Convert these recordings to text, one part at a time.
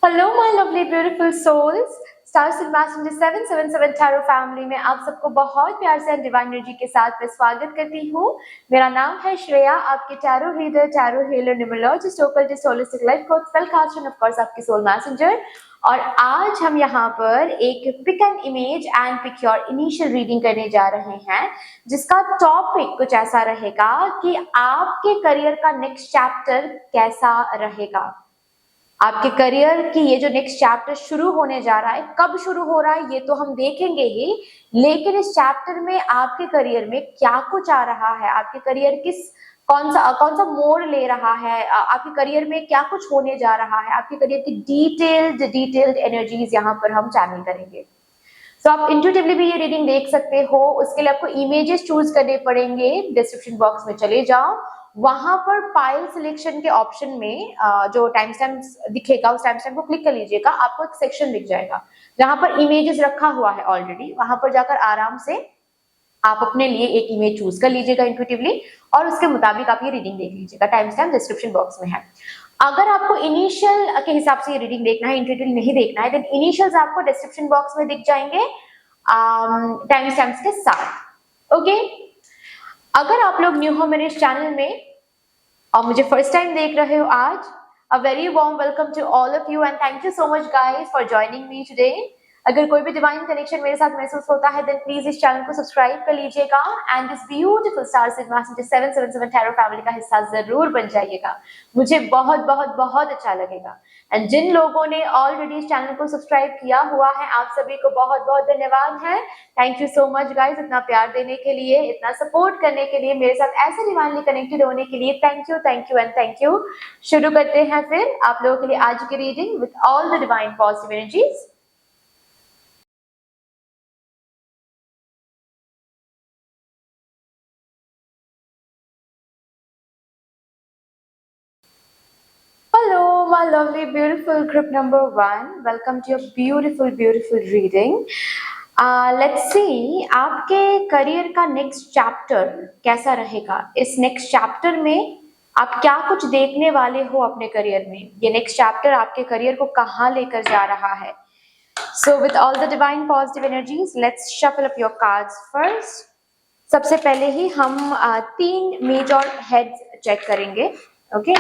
Hello my lovely beautiful souls. Star messenger 777 tarot family में आप सबको बहुत प्यार से डिवाइन एनर्जी के साथ मैं स्वागत करती हूँ। मेरा नाम है श्रेया, आपके tarot reader, tarot healer, numerologist, occultist, holistic life coach, spell caster, of course आपकी सोल मैसेंजर। और आज हम यहाँ पर एक pick an image and pick your initial reading करने जा रहे हैं, जिसका टॉपिक कुछ ऐसा रहेगा कि आपके करियर का नेक्स्ट चैप्टर कैसा रहेगा। आपके करियर की ये जो नेक्स्ट चैप्टर शुरू होने जा रहा है, कब शुरू हो रहा है ये तो हम देखेंगे ही, लेकिन इस चैप्टर में आपके करियर में क्या कुछ आ रहा है, आपके करियर कौन सा मोड़ ले रहा है, आपके करियर में क्या कुछ होने जा रहा है, आपके करियर की डिटेल्ड एनर्जीज यहाँ पर हम चैनल करेंगे। तो आप इंट्यूटिवली भी ये रीडिंग देख सकते हो। उसके लिए आपको इमेजेस चूज करने पड़ेंगे। डिस्क्रिप्शन बॉक्स में चले जाओ, वहां पर पाइल सिलेक्शन के ऑप्शन में जो टाइम स्टैम्प दिखेगा उस टाइम स्टैम्प को क्लिक कर लीजिएगा। आपको एक सेक्शन दिख जाएगा जहां पर इमेजेस रखा हुआ है ऑलरेडी। वहां पर जाकर आराम से आप अपने लिए एक इमेज चूज कर लीजिएगा इंट्यूटिवली, और उसके मुताबिक आप ये रीडिंग देख लीजिएगा। टाइम स्टैम्प डिस्क्रिप्शन बॉक्स में है। अगर आपको इनिशियल के हिसाब से ये रीडिंग देखना है, इंट्यूटिव नहीं देखना है, देन इनिशियल्स आपको डिस्क्रिप्शन बॉक्स में दिख जाएंगे टाइम स्टैम्प्स के साथ। ओके, अगर आप लोग न्यू हो मेरे इस चैनल में और मुझे फर्स्ट टाइम देख रहे हो आज, a very warm welcome to all of you and thank you so much guys for joining me today. अगर कोई भी डिवाइन कनेक्शन मेरे साथ महसूस होता है देन प्लीज इस चैनल को सब्सक्राइब कर लीजिएगा and this beautiful star messenger 777 tarot family का हिस्सा जरूर बन जाइएगा। मुझे बहुत बहुत बहुत अच्छा लगेगा। एंड जिन लोगों ने ऑलरेडी इस चैनल को सब्सक्राइब किया हुआ है, आप सभी को बहुत बहुत धन्यवाद है। Thank you so much guys, इतना प्यार देने के लिए, इतना सपोर्ट करने के लिए, मेरे साथ ऐसे डिवाइनली कनेक्टेड होने के लिए thank you and thank you. शुरू करते हैं फिर आप लोगों के लिए आज की reading with all the divine positive energies. Hello, my lovely, beautiful group number 1. Welcome to your beautiful reading. Let's see आपके करियर का नेक्स्ट चैप्टर कैसा रहेगा। इस नेक्स्ट चैप्टर में आप क्या कुछ देखने वाले हो अपने करियर में। ये नेक्स्ट चैप्टर आपके करियर को कहाँ लेकर जा रहा है। So with all the divine positive energies, let's shuffle up your cards first. सबसे पहले ही हम 3 मेजर हेड्स चेक करेंगे। ओके,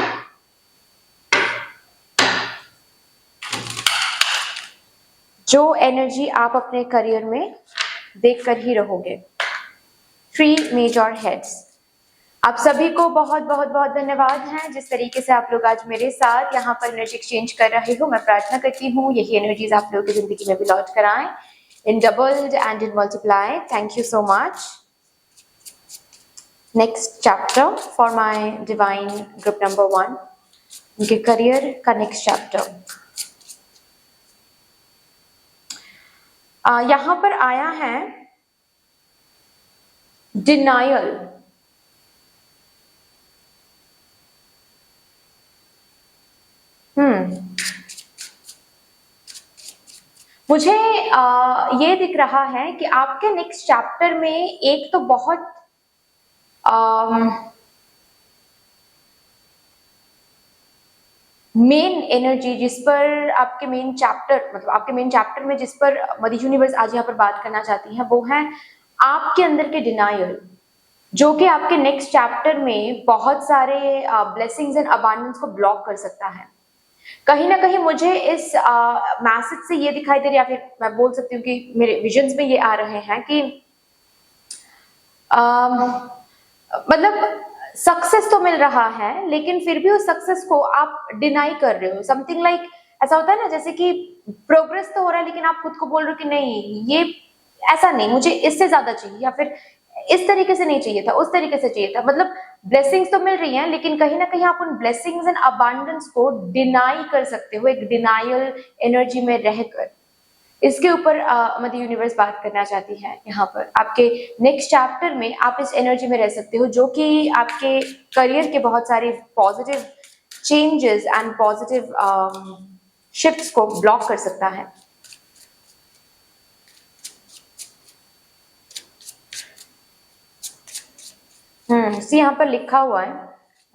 जो एनर्जी आप अपने करियर में देखकर ही रहोगे। 3 मेजर हेड्स। आप सभी को बहुत बहुत बहुत धन्यवाद है जिस तरीके से आप लोग आज मेरे साथ यहाँ पर एनर्जी एक्सचेंज कर रहे हो। मैं प्रार्थना करती हूँ यही एनर्जीज आप लोगों की जिंदगी में भी लौट कर आए in doubled and in multiply. Thank you so much. Next chapter for my divine group number 1, उनके करियर का नेक्स्ट चैप्टर। यहां पर आया है डिनायल। मुझे ये दिख रहा है कि आपके नेक्स्ट चैप्टर में एक तो बहुत मेन एनर्जी जिस पर आपके मेन चैप्टर मतलब आपके मेन चैप्टर में जिस पर मदर यूनिवर्स आज यहाँ पर बात करना चाहती है वो है आपके अंदर के डिनायल, जो कि आपके नेक्स्ट चैप्टर में बहुत सारे ब्लेसिंग्स एंड अबांडेंस को ब्लॉक कर सकता है। कहीं ना कहीं मुझे इस मैसेज से ये दिखाई दे रहा है, या फिर मैं बोल सकती हूँ कि मेरे विजन्स में ये आ रहे हैं कि मतलब सक्सेस तो मिल रहा है लेकिन फिर भी उस सक्सेस को आप डिनाई कर रहे हो। समथिंग लाइक ऐसा होता है ना, जैसे कि प्रोग्रेस तो हो रहा है लेकिन आप खुद को बोल रहे हो कि नहीं ये ऐसा नहीं, मुझे इससे ज्यादा चाहिए, या फिर इस तरीके से नहीं चाहिए था, उस तरीके से चाहिए था। मतलब ब्लेसिंग्स तो मिल रही हैं लेकिन कहीं ना कहीं आप उन ब्लेसिंग्स एंड अबांडेंस को डिनाई कर सकते हो एक डिनायल एनर्जी में रहकर। इसके ऊपर मदर यूनिवर्स बात करना चाहती है। यहाँ पर आपके नेक्स्ट चैप्टर में आप इस एनर्जी में रह सकते हो जो कि आपके करियर के बहुत सारे positive changes and positive shifts को ब्लॉक कर सकता है। यहाँ पर लिखा हुआ है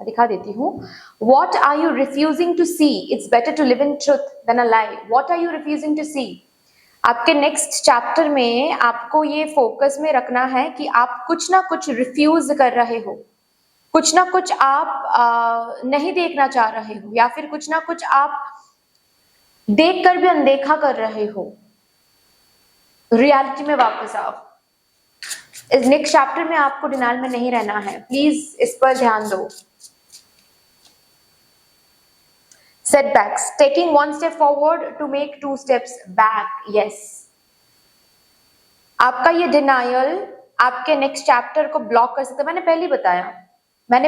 मैं दिखा देती हूँ। What are you refusing to see, it's better to live in truth than a lie. What are you refusing to see, आपके नेक्स्ट चैप्टर में आपको ये फोकस में रखना है कि आप कुछ ना कुछ रिफ्यूज कर रहे हो, कुछ ना कुछ आप नहीं देखना चाह रहे हो, या फिर कुछ ना कुछ आप देख कर भी अनदेखा कर रहे हो। रियलिटी में वापस आओ। इस नेक्स्ट चैप्टर में आपको डिनाइल में नहीं रहना है, प्लीज इस पर ध्यान दो। Setbacks, taking one step forward to make two steps back. Yes, आपका ये डिनायल आपके नेक्स्ट चैप्टर को ब्लॉक कर सकता है। मैंने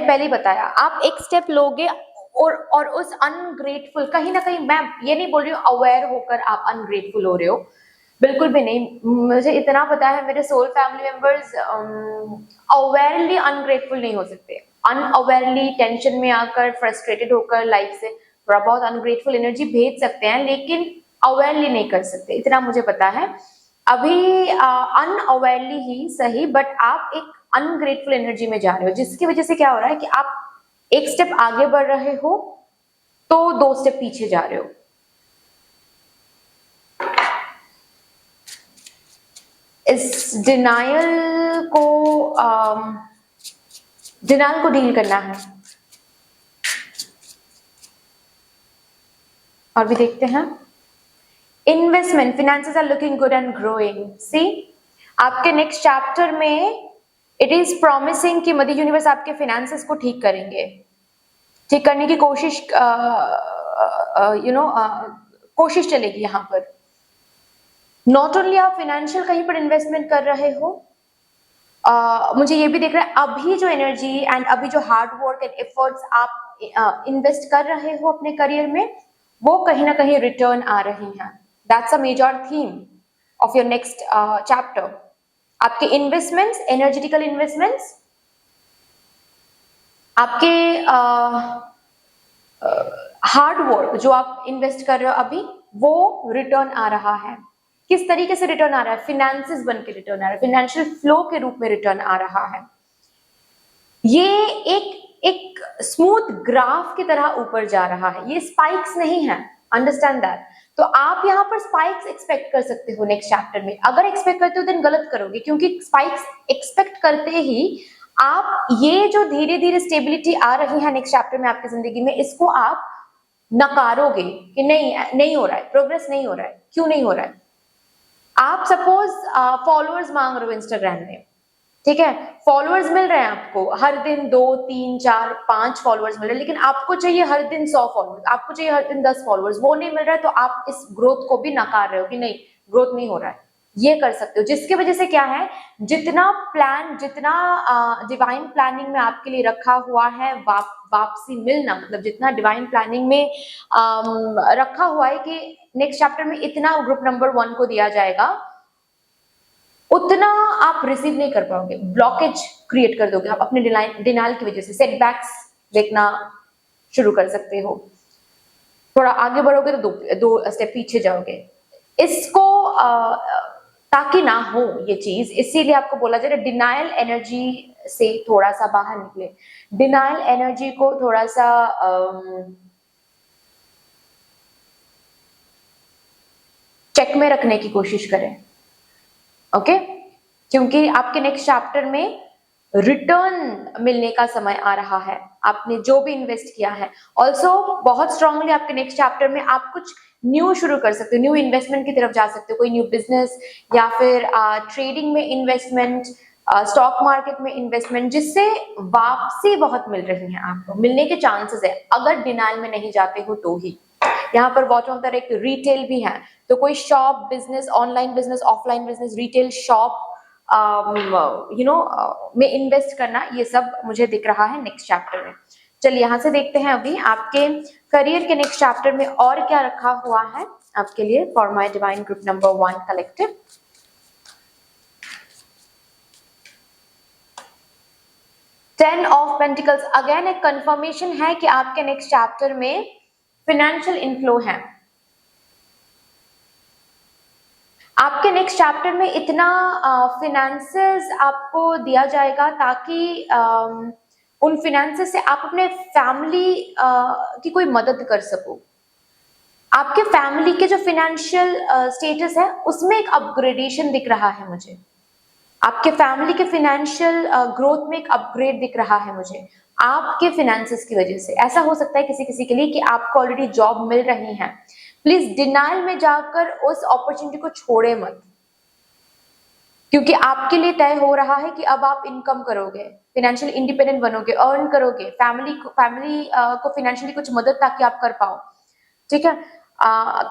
पहले ही बताया आप एक स्टेप लोगे और उस अनग्रेटफुल, कहीं ना कहीं, मैं ये नहीं बोल रही हूँ अवेयर होकर आप अनग्रेटफुल हो रहे हो, बिल्कुल भी नहीं। मुझे इतना पता है मेरे सोल फैमिली मेंबर्स अवेयरली अनग्रेटफुल नहीं हो सकते। अनअवेयरली टेंशन में आकर, फ्रस्ट्रेटेड होकर लाइफ से थोड़ा बहुत अनग्रेटफुल एनर्जी भेज सकते हैं, लेकिन अवेयरली नहीं कर सकते, इतना मुझे पता है। अभी अनअवेयरली ही सही, बट आप एक अनग्रेटफुल एनर्जी में जा रहे हो, जिसकी वजह से क्या हो रहा है कि आप एक स्टेप आगे बढ़ रहे हो तो 2 स्टेप पीछे जा रहे हो। इस डिनायल को डील करना है। और भी देखते हैं, investment, finances are looking good and growing. See, आपके नेक्स्ट चैप्टर में इट इज प्रॉमिसिंग कि मदर यूनिवर्स आपके फिनेंसेस को ठीक करेंगे, ठीक करने की कोशिश कोशिश चलेगी यहाँ पर। नॉट ओनली आप फाइनेंशियल कहीं पर इन्वेस्टमेंट कर रहे हो, मुझे ये भी दिख रहा है अभी जो एनर्जी एंड अभी जो हार्ड वर्क एंड एफर्ट्स आप इन्वेस्ट कर रहे हो अपने करियर में, वो कहीं ना कहीं रिटर्न आ रही हैं। That's a major theme of your next chapter. आपके इन्वेस्टमेंट्स, एनर्जेटिकल इन्वेस्टमेंट्स, आपके हार्ड वर्क जो आप इन्वेस्ट कर रहे हो अभी, वो रिटर्न आ रहा है। किस तरीके से रिटर्न आ रहा है? फिनेंसेस बन के रिटर्न आ रहा है, फिनेंशियल फ्लो के रूप में रिटर्न आ रहा है। ये एक स्मूथ ग्राफ की तरह ऊपर जा रहा है, ये स्पाइक्स नहीं है, अंडरस्टैंड दैट। तो आप यहाँ पर स्पाइक्स एक्सपेक्ट कर सकते हो नेक्स्ट चैप्टर में। अगर एक्सपेक्ट करते हो देन गलत करोगे, क्योंकि स्पाइक्स एक्सपेक्ट करते ही आप ये जो धीरे धीरे स्टेबिलिटी आ रही है नेक्स्ट चैप्टर में आपकी जिंदगी में, इसको आप नकारोगे कि नहीं हो रहा है, प्रोग्रेस नहीं हो रहा है। क्यों नहीं हो रहा है? आप सपोज फॉलोअर्स मांग रहे हो इंस्टाग्राम में, ठीक है, फॉलोअर्स मिल रहे हैं आपको हर दिन 2, 3, 4, 5 फॉलोअर्स मिल रहे हैं, लेकिन आपको चाहिए हर दिन 100 फॉलोअर्स, आपको चाहिए हर दिन 10 फॉलोअर्स, वो नहीं मिल रहा है, तो आप इस ग्रोथ को भी नकार रहे हो कि नहीं, ग्रोथ नहीं हो रहा है। ये कर सकते हो, जिसकी वजह से क्या है, जितना प्लान, जितना डिवाइन प्लानिंग में आपके लिए रखा हुआ है वापसी मिलना, मतलब जितना डिवाइन प्लानिंग में रखा हुआ है कि नेक्स्ट चैप्टर में इतना ग्रुप नंबर 1 को दिया जाएगा, उतना आप रिसीव नहीं कर पाओगे, ब्लॉकेज क्रिएट कर दोगे आप अपने डिनाइल की वजह से। सेटबैक्स देखना शुरू कर सकते हो, थोड़ा आगे बढ़ोगे तो 2 स्टेप पीछे जाओगे। इसको ताकि ना हो ये चीज, इसीलिए आपको बोला जा रहा है डिनाइल एनर्जी से थोड़ा सा बाहर निकले, डिनाइल एनर्जी को थोड़ा सा चेक में रखने की कोशिश करें, ओके? क्योंकि आपके नेक्स्ट चैप्टर में रिटर्न मिलने का समय आ रहा है, आपने जो भी इन्वेस्ट किया है। ऑल्सो बहुत स्ट्रांगली आपके नेक्स्ट चैप्टर में आप कुछ न्यू शुरू कर सकते हो, न्यू इन्वेस्टमेंट की तरफ जा सकते हो, कोई न्यू बिजनेस या फिर ट्रेडिंग में इन्वेस्टमेंट, स्टॉक मार्केट में इन्वेस्टमेंट, जिससे वापसी बहुत मिल रही है, आपको मिलने के चांसेस है, अगर डिनाइल में नहीं जाते हो तो ही। यहाँ पर बॉटम ऑफ द एक रिटेल भी है, तो कोई shop business, online business, offline business, retail shop में इन्वेस्ट करना, ये सब मुझे दिख रहा है नेक्स्ट चैप्टर में। चलिए यहाँ से देखते हैं अभी आपके करियर के नेक्स्ट चैप्टर में और क्या रखा हुआ है आपके लिए for my divine group number 1 collective. Ten of pentacles, again एक कंफर्मेशन है कि आपके नेक्स्ट चैप्टर में फाइनेंशियल इनफ्लो है। आपके नेक्स्ट चैप्टर में इतना फिनेंसेस आपको दिया जाएगा ताकि उन फिनेंसेस से आप अपने फैमिली की कोई मदद कर सको। आपके फैमिली के जो फाइनेंशियल स्टेटस है उसमें एक अपग्रेडेशन दिख रहा है मुझे। आपके फैमिली के फाइनेंशियल ग्रोथ में एक अपग्रेड दिख रहा है मुझे आपके फिनेंसेस की वजह से। ऐसा हो सकता है किसी किसी के लिए कि आपको ऑलरेडी जॉब मिल रही है। प्लीज डिनाइल में जाकर उस अपॉर्चुनिटी को छोड़े मत, क्योंकि आपके लिए तय हो रहा है कि अब आप इनकम करोगे, फाइनेंशियल इंडिपेंडेंट बनोगे, अर्न करोगे, फैमिली को फाइनेंशियली कुछ मदद ताकि आप कर पाओ। ठीक है,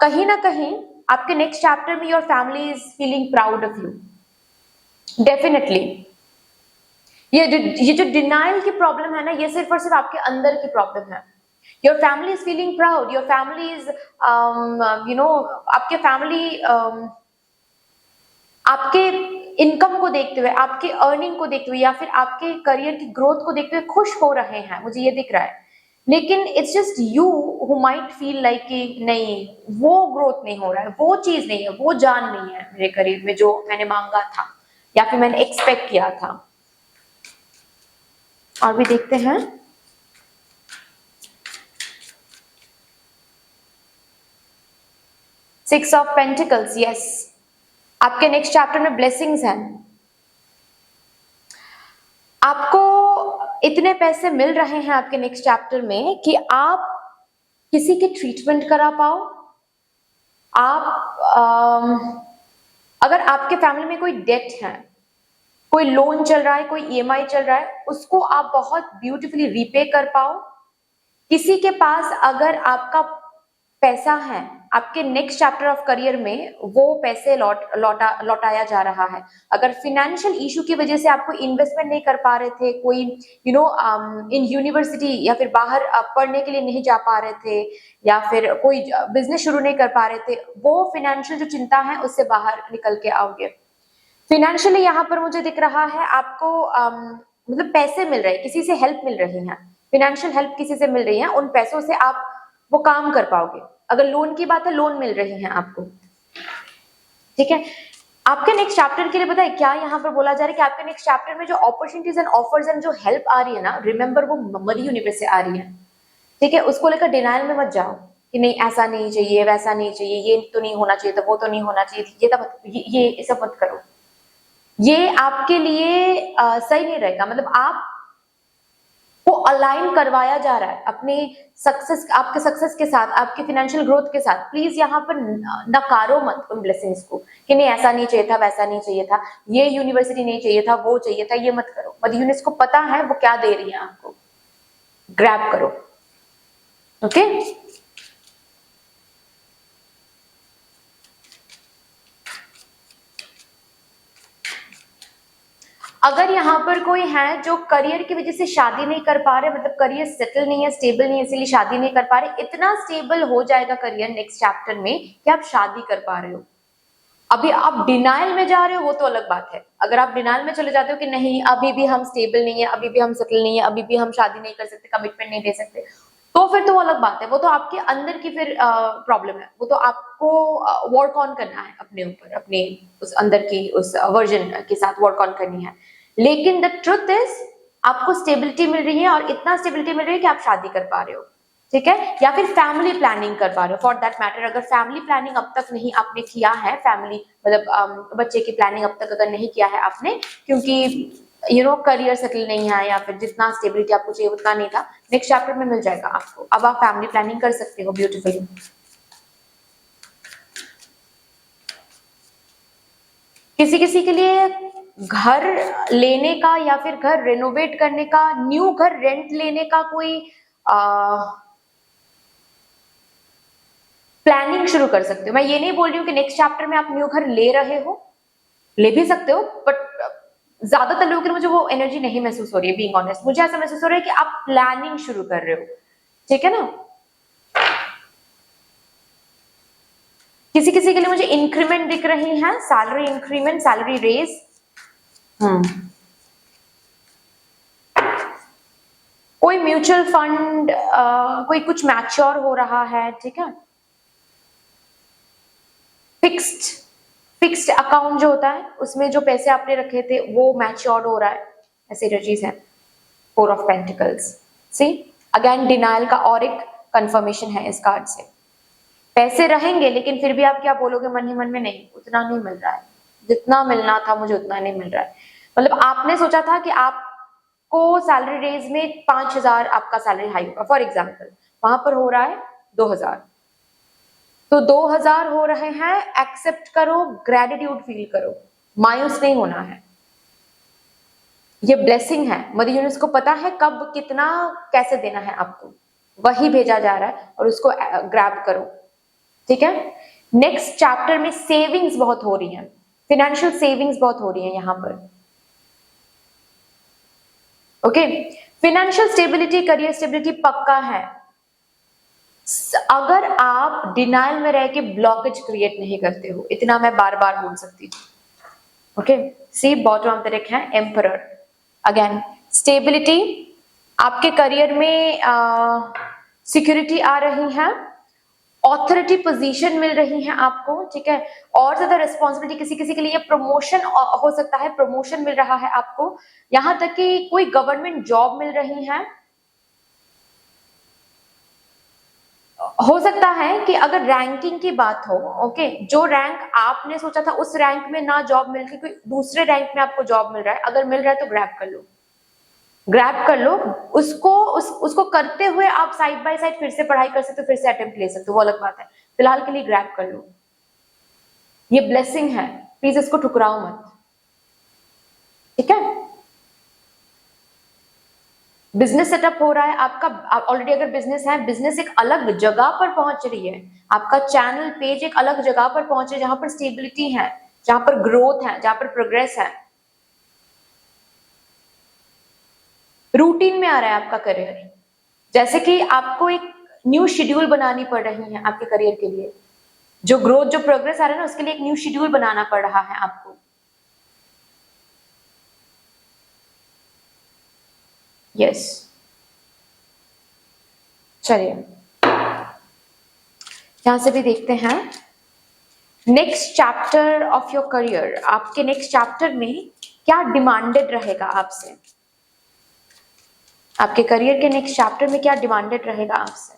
कहीं ना कहीं आपके नेक्स्ट चैप्टर में your family is feeling proud of you definitely. ये जो डिनाइल की प्रॉब्लम है ना, ये सिर्फ और सिर्फ आपके अंदर की प्रॉब्लम है। Your family is feeling proud, your family is आपके फैमिली आपके इनकम को देखते हुए, आपके अर्निंग को देखते हुए या फिर आपके करियर की ग्रोथ को देखते हुए खुश हो रहे हैं, मुझे ये दिख रहा है। लेकिन it's just you who might feel like कि नहीं, वो ग्रोथ नहीं हो रहा है, वो चीज नहीं है, वो जान नहीं है मेरे करियर में जो मैंने मांगा था या फिर मैंने एक्सपेक्ट किया था। और भी देखते हैं। सिक्स ऑफ पेंटिकल्स, यस, आपके नेक्स्ट चैप्टर में ब्लेसिंग्स हैं। आपको इतने पैसे मिल रहे हैं आपके नेक्स्ट चैप्टर में कि आप किसी की ट्रीटमेंट करा पाओ। आप अगर आपके फैमिली में कोई डेट है, कोई लोन चल रहा है, कोई ईएमआई चल रहा है, उसको आप बहुत ब्यूटीफुली रीपे कर पाओ। किसी के पास अगर आपका पैसा है, आपके नेक्स्ट चैप्टर ऑफ करियर में वो पैसे लौटाया जा रहा है। अगर फाइनेंशियल इशू की वजह से आपको इन्वेस्टमेंट नहीं कर पा रहे थे, कोई इन यूनिवर्सिटी या फिर बाहर पढ़ने के लिए नहीं जा पा रहे थे, या फिर कोई बिजनेस शुरू नहीं कर पा रहे थे, वो फाइनेंशियल जो चिंता है उससे बाहर निकल के आओगे। फिनेंशियली यहाँ पर मुझे दिख रहा है आपको मतलब पैसे मिल रहे हैं, किसी से हेल्प मिल रही है, फिनेंशियल हेल्प किसी से मिल रही है, उन पैसों से आप वो काम कर पाओगे। अगर लोन की बात है, लोन मिल रही है आपको। ठीक है, आपके नेक्स्ट चैप्टर के लिए पता है क्या यहाँ पर बोला जा रहा है कि आपके नेक्स्ट चैप्टर में जो अपॉर्चुनिटीज एंड ऑफर्स एंड जो हेल्प आ रही है ना, रिमेंबर वो मदर यूनिवर्स से आ रही है। ठीक है, उसको लेकर डिनाइल में मत जाओ कि नहीं ऐसा नहीं चाहिए, वैसा नहीं चाहिए, ये तो नहीं होना चाहिए था, वो तो नहीं होना चाहिए, ये सब मत करो। ये आपके लिए सही नहीं रहेगा। मतलब आप को अलाइन करवाया जा रहा है अपने सक्सेस, आपके सक्सेस के साथ, आपके फाइनेंशियल ग्रोथ के साथ। प्लीज यहाँ पर नकारो मत उन ब्लेसिंग्स को कि नहीं ऐसा नहीं चाहिए था, वैसा नहीं चाहिए था, ये यूनिवर्सिटी नहीं चाहिए था, वो चाहिए था, ये मत करो। मदर यूनिवर्स को पता है वो क्या दे रही है आपको, ग्रैब करो। ओके अगर यहाँ पर कोई है जो करियर की वजह से शादी नहीं कर पा रहे, मतलब करियर सेटल नहीं है, स्टेबल नहीं है, इसीलिए शादी नहीं कर पा रहे, इतना स्टेबल हो जाएगा करियर नेक्स्ट चैप्टर में कि आप शादी कर पा रहे हो। अभी आप डिनाइल में जा रहे हो वो तो अलग बात है। अगर आप डिनाइल में चले जाते हो कि नहीं अभी भी हम स्टेबल नहीं है, अभी भी हम सेटल नहीं है, अभी भी हम शादी नहीं कर सकते, कमिटमेंट नहीं दे सकते, तो फिर तो वो अलग बात है। वो तो आपके अंदर की फिर प्रॉब्लम है, वो तो आपको वर्क ऑन करना है अपने ऊपर, अपने उस अंदर की उस वर्जन के साथ वर्क ऑन करनी है। लेकिन द ट्रुथ इज आपको स्टेबिलिटी मिल रही है, और इतना स्टेबिलिटी मिल रही है कि आप शादी कर पा रहे हो। ठीक है, या फिर फैमिली प्लानिंग कर पा रहे हो फॉर दैट मैटर। अगर फैमिली प्लानिंग अब तक नहीं आपने किया है, फैमिली मतलब बच्चे की प्लानिंग अब तक अगर नहीं किया है आपने, क्योंकि करियर सेटल नहीं है या फिर जितना स्टेबिलिटी आपको चाहिए उतना नहीं था, नेक्स्ट चैप्टर में मिल जाएगा आपको। अब आप फैमिली प्लानिंग कर सकते हो ब्यूटीफुली। किसी किसी के लिए घर लेने का या फिर घर रेनोवेट करने का, न्यू घर रेंट लेने का कोई प्लानिंग शुरू कर सकते हो। मैं ये नहीं बोल रही हूँ कि नेक्स्ट चैप्टर में आप न्यू घर ले रहे हो, ले भी सकते हो, बट ज्यादातर लोगों के लिए मुझे वो एनर्जी नहीं महसूस हो रही है। बीइंग ऑनेस्ट, मुझे ऐसा महसूस हो रहा है कि आप प्लानिंग शुरू कर रहे हो। ठीक है ना, किसी किसी के लिए मुझे इंक्रीमेंट दिख रही है, सैलरी इंक्रीमेंट, सैलरी रेज। कोई म्यूचुअल फंड, कोई कुछ मैच्योर हो रहा है। ठीक है, फिक्स्ड अकाउंट जो होता है उसमें जो पैसे आपने रखे थे वो मैच्योर हो रहा है, ऐसी एनर्जीज है। Four of pentacles. See again denial का और एक कंफर्मेशन है इस कार्ड से। पैसे रहेंगे लेकिन फिर भी आप क्या बोलोगे मन ही मन में, नहीं उतना नहीं मिल रहा है, जितना मिलना था मुझे उतना नहीं मिल रहा है। मतलब आपने सोचा था कि आपको सैलरी रेज में 5,000 आपका सैलरी हाई होगा फॉर एग्जाम्पल, वहां पर हो रहा है 2,000, तो 2,000 हो रहे हैं, एक्सेप्ट करो, ग्रेटिट्यूड फील करो, मायूस नहीं होना है। ये ब्लेसिंग है, मदर यूनिवर्स को पता है कब कितना कैसे देना है आपको, वही भेजा जा रहा है और उसको ग्रैब करो, ठीक है। नेक्स्ट चैप्टर में सेविंग्स बहुत हो रही है, फिनेंशियल सेविंग्स बहुत हो रही है यहां पर, okay. Financial stability, career stability पक्का है अगर आप डिनाइल में रह के ब्लॉकेज क्रिएट नहीं करते हो, इतना मैं बार बार बोल सकती हूँ, okay. See bottom of the deck है एम्परर, अगेन स्टेबिलिटी, आपके करियर में सिक्योरिटी आ रही है, ऑथोरिटी पोजीशन मिल रही है आपको, ठीक है, और ज्यादा रिस्पॉन्सिबिलिटी, किसी किसी के लिए प्रमोशन हो सकता है, प्रमोशन मिल रहा है आपको, यहां तक कि कोई गवर्नमेंट जॉब मिल रही है। हो सकता है कि अगर रैंकिंग की बात हो, ओके, जो रैंक आपने सोचा था उस रैंक में ना जॉब मिल के कोई दूसरे रैंक में आपको जॉब मिल रहा है, अगर मिल रहा है तो ग्रैब कर लो, ग्रैब कर लो उसको, उसको करते हुए आप साइड बाय साइड फिर से पढ़ाई कर सकते हो, फिर से अटेम्प्ट ले सकते हो, वो अलग बात है, फिलहाल के लिए ग्रैब कर लो, ये ब्लेसिंग है, प्लीज इसको ठुकराओ मत, ठीक है। बिजनेस सेटअप हो रहा है आपका ऑलरेडी, अगर बिजनेस है, बिजनेस एक अलग जगह पर पहुंच रही है, आपका चैनल पेज एक अलग जगह पर पहुंच रही है, जहां पर स्टेबिलिटी है, जहां पर ग्रोथ है, जहां पर प्रोग्रेस है, रूटीन में आ रहा है आपका करियर, जैसे कि आपको एक न्यू शेड्यूल बनानी पड़ रही है आपके करियर के लिए, जो ग्रोथ जो प्रोग्रेस आ रहा है ना उसके लिए एक न्यू शेड्यूल बनाना पड़ रहा है आपको, यस। चलिए यहां से भी देखते हैं next chapter of your career, आपके नेक्स्ट चैप्टर में क्या डिमांडेड रहेगा आपसे, आपके करियर के नेक्स्ट चैप्टर में क्या डिमांडेड रहेगा आपसे।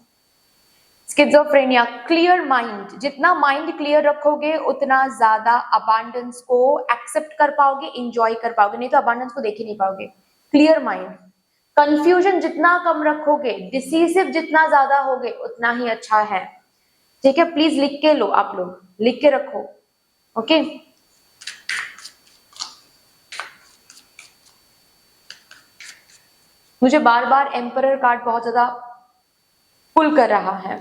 स्किज़ोफ्रेनिया, क्लियर माइंड, जितना माइंड क्लियर रखोगे उतना ज्यादा अबांडेंस को एक्सेप्ट कर पाओगे, इंजॉय कर पाओगे, नहीं तो अबांडेंस को देख ही नहीं पाओगे। क्लियर माइंड, कंफ्यूजन जितना कम रखोगे, डिसीसिव जितना ज्यादा होगे उतना ही अच्छा है, ठीक है। प्लीज लिख के लो, आप लोग लिख के रखो, ओके। मुझे बार बार एम्परर कार्ड बहुत ज्यादा पुल कर रहा है,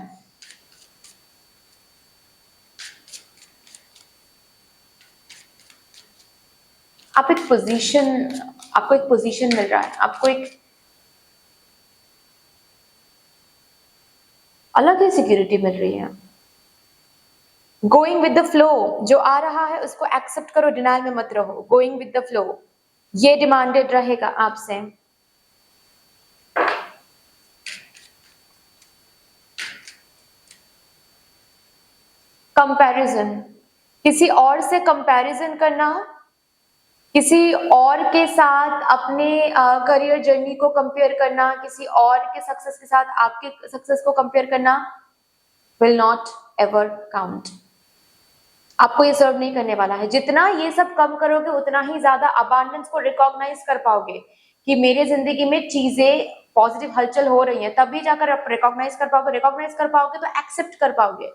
आप एक पोजीशन, आपको एक पोजीशन मिल रहा है, आपको एक अलग ही सिक्योरिटी मिल रही है। गोइंग विद द फ्लो, जो आ रहा है उसको एक्सेप्ट करो, डिनाइल में मत रहो, गोइंग विद द फ्लो, ये डिमांडेड रहेगा आपसे। कंपैरिजन, किसी और से कंपैरिजन करना, किसी और के साथ अपने करियर जर्नी को कंपेयर करना, किसी और के सक्सेस के साथ आपके सक्सेस को कंपेयर करना, विल नॉट एवर काउंट, आपको ये सर्व नहीं करने वाला है। जितना ये सब कम करोगे उतना ही ज्यादा अबांडेंस को रिकॉग्नाइज कर पाओगे कि मेरे जिंदगी में चीजें पॉजिटिव हलचल हो रही हैं, तभी जाकर आप रिकॉग्नाइज कर पाओगे, रिकॉग्नाइज कर पाओगे तो एक्सेप्ट कर पाओगे।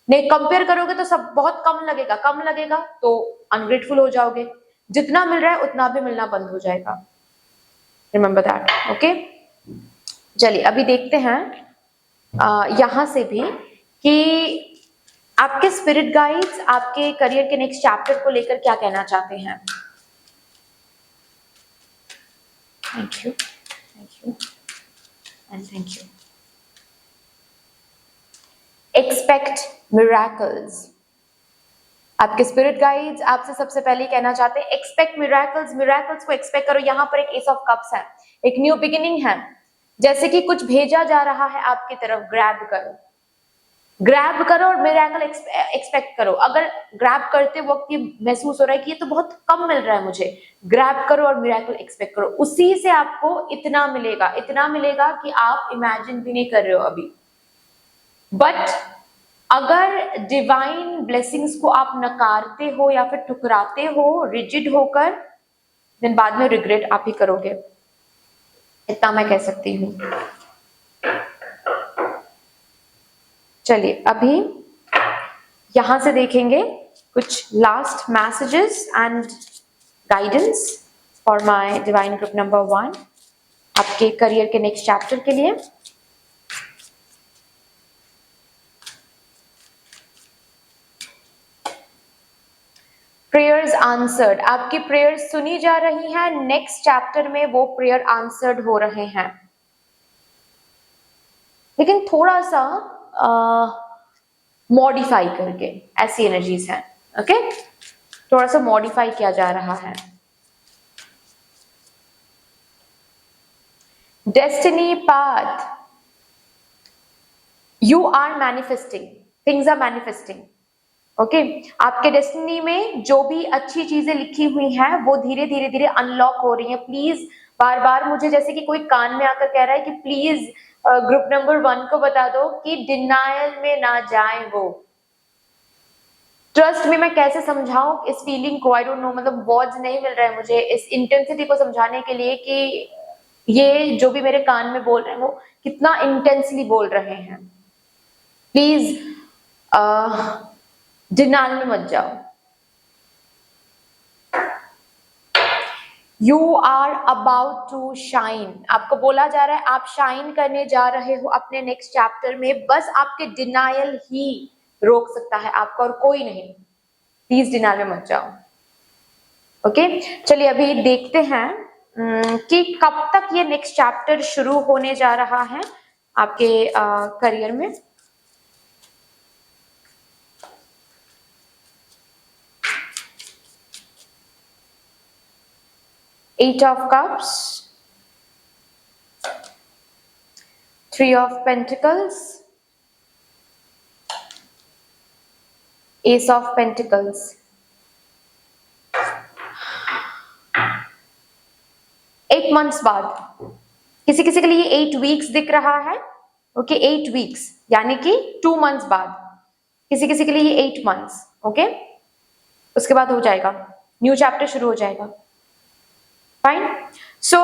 नहीं कंपेयर करोगे तो सब बहुत कम लगेगा, कम लगेगा तो अनग्रेटफुल हो जाओगे, जितना मिल रहा है उतना भी मिलना बंद हो जाएगा, रिमेंबर दैट, ओके। चलिए अभी देखते हैं यहां से भी कि आपके स्पिरिट गाइड्स आपके करियर के नेक्स्ट चैप्टर को लेकर क्या कहना चाहते हैं। Thank you, thank you and thank you. Expect miracles, आपके स्पिरिट गाइड्स आपसे सबसे पहले कहना चाहते हैं एक्सपेक्ट मिरेकल्स, मिरेकल्स को एक्सपेक्ट करो। यहाँ पर एक एस ऑफ कप्स है, एक न्यू बिगिनिंग है, जैसे कि कुछ भेजा जा रहा है आपकी तरफ, ग्रैब करो, ग्रैब करो और मिरेकल एक्सपेक्ट करो। अगर ग्रैब करते वक्त ये महसूस हो रहा है कि ये तो बहुत कम मिल रहा है मुझे, ग्रैब करो और मिरेकल एक्सपेक्ट करो। उसी से आपको इतना मिलेगा कि आप इमेजिन भी नहीं कर रहे हो अभी। बट अगर डिवाइन ब्लेसिंग्स को आप नकारते हो या फिर ठुकराते हो रिजिड होकर, देन बाद में रिग्रेट आप ही करोगे, इतना मैं कह सकती हूँ। चलिए अभी यहां से देखेंगे कुछ last messages and guidance for my divine group number 1, आपके करियर के नेक्स्ट चैप्टर के लिए। प्रेयर्स आंसर्ड, आपकी प्रेयर्स सुनी जा रही हैं, नेक्स्ट चैप्टर में वो प्रेयर आंसर्ड हो रहे हैं। लेकिन थोड़ा सा मॉडिफाई करके, ऐसी एनर्जीज हैं। ओके, थोड़ा सा मॉडिफाई किया जा रहा है। Destiny path, you are manifesting, things are manifesting. Okay, आपके डेस्टिनी में जो भी अच्छी चीजें लिखी हुई हैं वो धीरे धीरे अनलॉक हो रही हैं। प्लीज बार बार मुझे जैसे कि कोई कान में आकर कह रहा है कि प्लीज ग्रुप नंबर 1 को बता दो कि डिनायल में ना जाए वो। ट्रस्ट में मैं कैसे समझाऊं इस फीलिंग को, आई डोंट नो, मतलब वर्ड्स नहीं मिल रहे हैं मुझे इस इंटेंसिटी को समझाने के लिए कि ये जो भी मेरे कान में बोल रहे हैं वो कितना इंटेंसली बोल रहे हैं। प्लीज डिनायल में मत जाओ। You are about to shine, आपको बोला जा रहा है आप शाइन करने जा रहे हो अपने नेक्स्ट चैप्टर में। बस आपके डिनायल ही रोक सकता है आपको और कोई नहीं। प्लीज डिनायल में मत जाओ। ओके, चलिए अभी देखते हैं कि कब तक ये नेक्स्ट चैप्टर शुरू होने जा रहा है आपके करियर में। Eight of Cups, 3 of Pentacles, Ace of Pentacles। Eight months बाद, किसी किसी के लिए 8 वीक्स दिख रहा है। ओके, 8 वीक्स यानी कि 2 मंथ्स बाद, किसी किसी के लिए 8 मंथ्स। ओके, उसके बाद हो जाएगा, न्यू चैप्टर शुरू हो जाएगा। Fine, so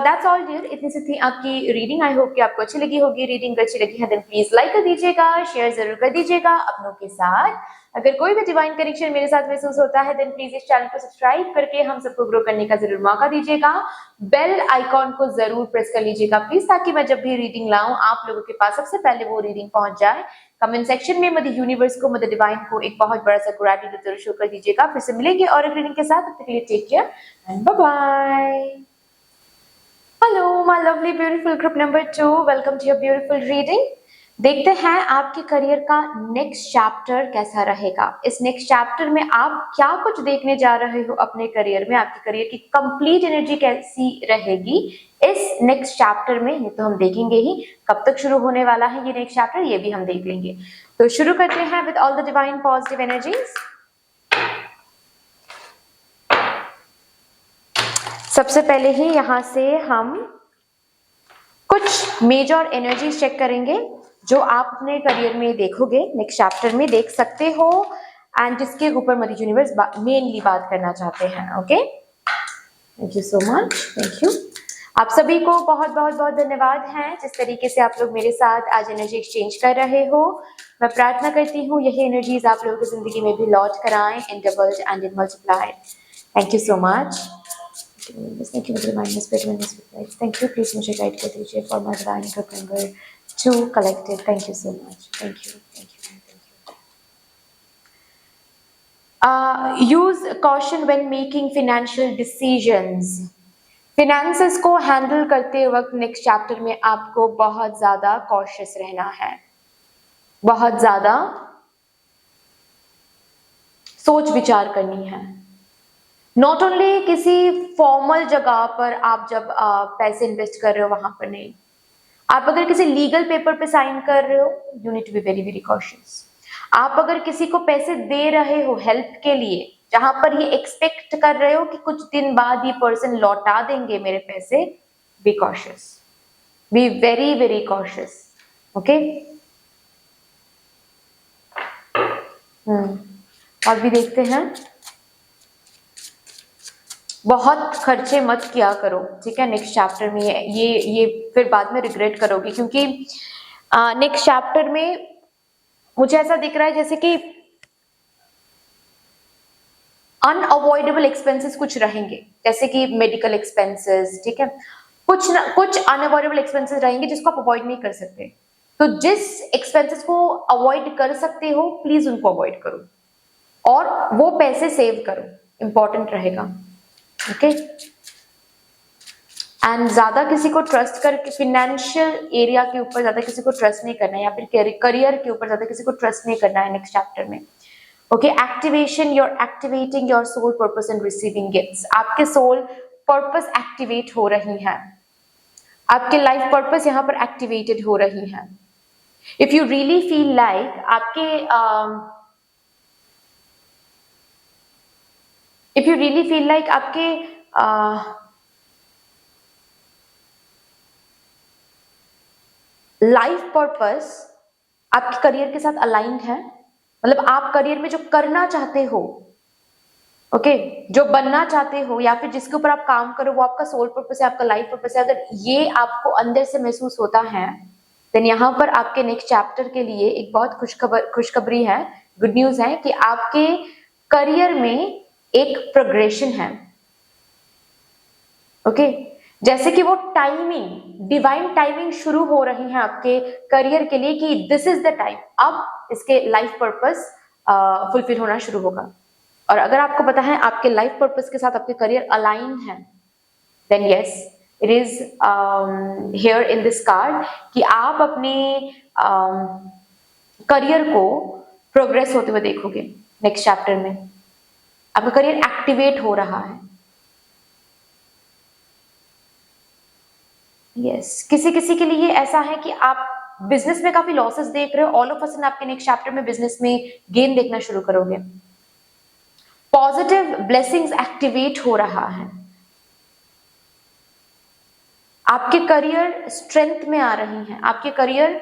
that's all dear. इतनी सी थी आपकी रीडिंग। आई होप कि आपको अच्छी लगी होगी। रीडिंग अच्छी लगी है देन प्लीज लाइक कर दीजिएगा, शेयर जरूर कर दीजिएगा अपनों के साथ। अगर कोई भी डिवाइन कनेक्शन मेरे साथ महसूस होता है देन प्लीज इस चैनल को सब्सक्राइब करके हम सबको ग्रो करने का जरूर मौका दीजिएगा। बेल आइकॉन को जरूर प्रेस कर लीजिएगा प्लीज, ताकि मैं जब भी रीडिंग लाऊं आप लोगों के पास सबसे पहले वो रीडिंग पहुंच जाए। कमेंट सेक्शन में मदर यूनिवर्स को, मदर डिवाइन को एक बहुत बड़ा सा ग्रेटिट्यूड जरूर शो कर दीजिएगा। फिर से मिलेंगे और एक रीडिंग के साथ, तब तक के लिए take care and bye bye. Hello my lovely beautiful group number 2, welcome to your beautiful reading. देखते हैं आपके करियर का नेक्स्ट चैप्टर कैसा रहेगा। इस नेक्स्ट चैप्टर में आप क्या कुछ देखने जा रहे हो अपने करियर में, आपके करियर की कंप्लीट एनर्जी कैसी रहेगी इस नेक्स्ट चैप्टर में, ये तो हम देखेंगे ही। कब तक शुरू होने वाला है ये नेक्स्ट चैप्टर, ये भी हम देख लेंगे। तो शुरू करते हैं with all the divine positive energies. सबसे पहले ही यहां से हम कुछ मेजर एनर्जीज चेक करेंगे जो आप अपने करियर में देखोगे, नेक्स्ट चैप्टर में देख सकते हो, एंड जिसके ऊपर मदर यूनिवर्स मेनली बात करना चाहते हैं। Okay, thank you so much, thank you. आप सभी को बहुत बहुत बहुत धन्यवाद है जिस तरीके से आप लोग मेरे साथ आज एनर्जी एक्सचेंज कर रहे हो। मैं प्रार्थना करती हूँ यही एनर्जीज आप लोगों की जिंदगी में भी लौट कर आए in doubled and in multiplied. Thank you so much. Thank you thank you, please मुझे गाइड कर दीजिए for my divine group number 2 collective. Thank you so much, thank you, thank you. Use caution when making financial decisions. Finances को handle करते वक्त next chapter में आपको बहुत ज्यादा कॉशियस रहना है, बहुत ज्यादा सोच विचार करनी है। नॉट ओनली किसी फॉर्मल जगह पर आप जब पैसे इन्वेस्ट कर रहे हो वहां पर नहीं, आप अगर किसी लीगल पेपर पे साइन कर रहे हो, you need to be very very cautious. आप अगर किसी को पैसे दे रहे हो हेल्प के लिए, जहां पर ये एक्सपेक्ट कर रहे हो कि कुछ दिन बाद ये पर्सन लौटा देंगे मेरे पैसे, be cautious, B very very cautious. Okay, और भी देखते हैं। बहुत खर्चे मत किया करो, ठीक है, नेक्स्ट चैप्टर में। ये फिर बाद में रिग्रेट करोगे, क्योंकि नेक्स्ट चैप्टर में मुझे ऐसा दिख रहा है जैसे कि अनअवॉइडेबल एक्सपेंसेस कुछ रहेंगे, जैसे कि मेडिकल एक्सपेंसेस, ठीक है, कुछ अनअवॉइडेबल एक्सपेंसेस रहेंगे जिसको आप अवॉइड नहीं कर सकते। तो जिस एक्सपेंसेस को अवॉइड कर सकते हो, प्लीज उनको अवॉइड करो और वो पैसे सेव करो, इंपॉर्टेंट रहेगा। ओके, एंड ज्यादा किसी को ट्रस्ट करके, फाइनेंशियल एरिया के ऊपर ज्यादा किसी को ट्रस्ट नहीं करना है, या फिर करियर के ऊपर ज्यादा किसी को ट्रस्ट नहीं करना है नेक्स्ट चैप्टर में। Okay, activation, you're activating your soul purpose and receiving gifts। आपके सोल पर्पस एक्टिवेट हो रही है, आपके लाइफ पर्पस यहाँ पर एक्टिवेटेड हो रही है। If you really feel like आपके if you really feel like आपके लाइफ पर्पस आपके करियर के साथ अलाइंड है, मतलब आप करियर में जो करना चाहते हो, ओके, जो बनना चाहते हो, या फिर जिसके ऊपर आप काम करो, वो आपका सोल पर्पस है, आपका लाइफ पर्पस है, अगर ये आपको अंदर से महसूस होता है, देन यहाँ पर आपके नेक्स्ट चैप्टर के लिए एक बहुत खुशखबरी है, गुड न्यूज है कि आपके करियर में एक प्रोग्रेशन है। ओके, जैसे कि वो टाइमिंग, डिवाइन टाइमिंग शुरू हो रही है आपके करियर के लिए कि दिस इज द टाइम, अब इसके लाइफ पर्पस फुलफिल होना शुरू होगा। और अगर आपको पता है आपके लाइफ पर्पस के साथ आपके करियर अलाइन है, then yes, it is here in this card कि आप अपने करियर को प्रोग्रेस होते हुए देखोगे नेक्स्ट चैप्टर में। आपका करियर एक्टिवेट हो रहा है। यस, किसी किसी के लिए ऐसा है कि आप बिजनेस में काफी लॉसेस देख रहे हो, ऑल ऑफ अ सडन आपके नेक्स्ट चैप्टर में बिजनेस में गेन देखना शुरू करोगे। पॉजिटिव ब्लेसिंग्स एक्टिवेट हो रहा है, आपके करियर स्ट्रेंथ में आ रही हैं, आपके करियर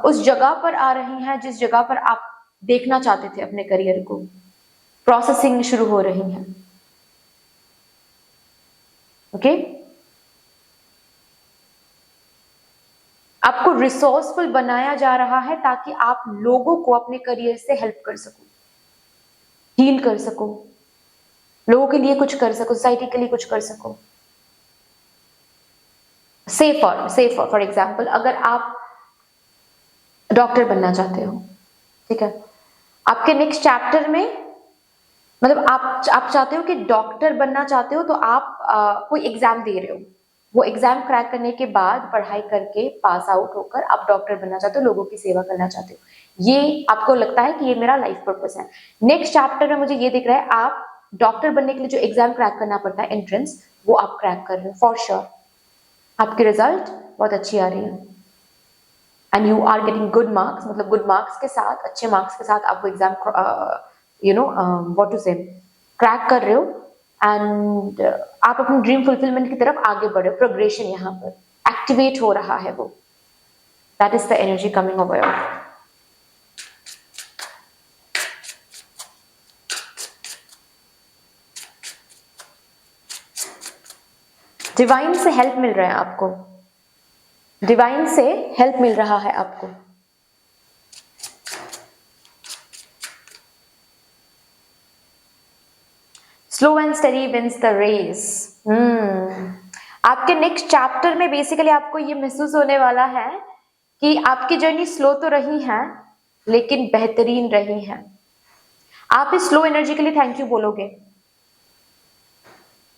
उस जगह पर आ रही हैं जिस जगह पर आप देखना चाहते थे अपने करियर को। प्रोसेसिंग शुरू हो रही है। ओके, आपको रिसोर्सफुल बनाया जा रहा है ताकि आप लोगों को अपने करियर से हेल्प कर सको, हील कर सको, लोगों के लिए कुछ कर सको, सोसाइटी के लिए कुछ कर सको। सेफर फॉर एग्जाम्पल, अगर आप डॉक्टर बनना चाहते हो, ठीक है, आपके नेक्स्ट चैप्टर में, मतलब आप चाहते हो कि डॉक्टर बनना चाहते हो, तो आप कोई एग्जाम दे रहे हो, वो एग्जाम क्रैक करने के बाद पढ़ाई करके पास आउट होकर आप डॉक्टर बनना चाहते हो, लोगों की सेवा करना चाहते हो। ये आपको लगता है कि ये मेरा लाइफ पर्पस है। नेक्स्ट चैप्टर में मुझे ये दिख रहा है आप डॉक्टर बनने के लिए जो एग्जाम क्रैक करना पड़ता है, एंट्रेंस, वो आप क्रैक कर रहे हो फॉर श्योर। आपकी रिजल्ट बहुत अच्छी आ रही है and you are getting good marks, मतलब गुड मार्क्स के साथ, अच्छे मार्क्स के साथ आप वो exam what to say crack कर रहे हो एंड आप अपनी ड्रीम फुलफिलमेंट की तरफ आगे बढ़े। प्रोग्रेशन यहाँ पर एक्टिवेट हो रहा है, वो that is the energy coming over. Divine से हेल्प मिल रहा है आपको, डिवाइन से हेल्प मिल रहा है आपको। Slow and steady wins the race. आपके नेक्स्ट चैप्टर में बेसिकली आपको ये महसूस होने वाला है कि आपकी जर्नी स्लो तो रही है लेकिन बेहतरीन रही है। आप इस स्लो एनर्जी के लिए थैंक यू बोलोगे,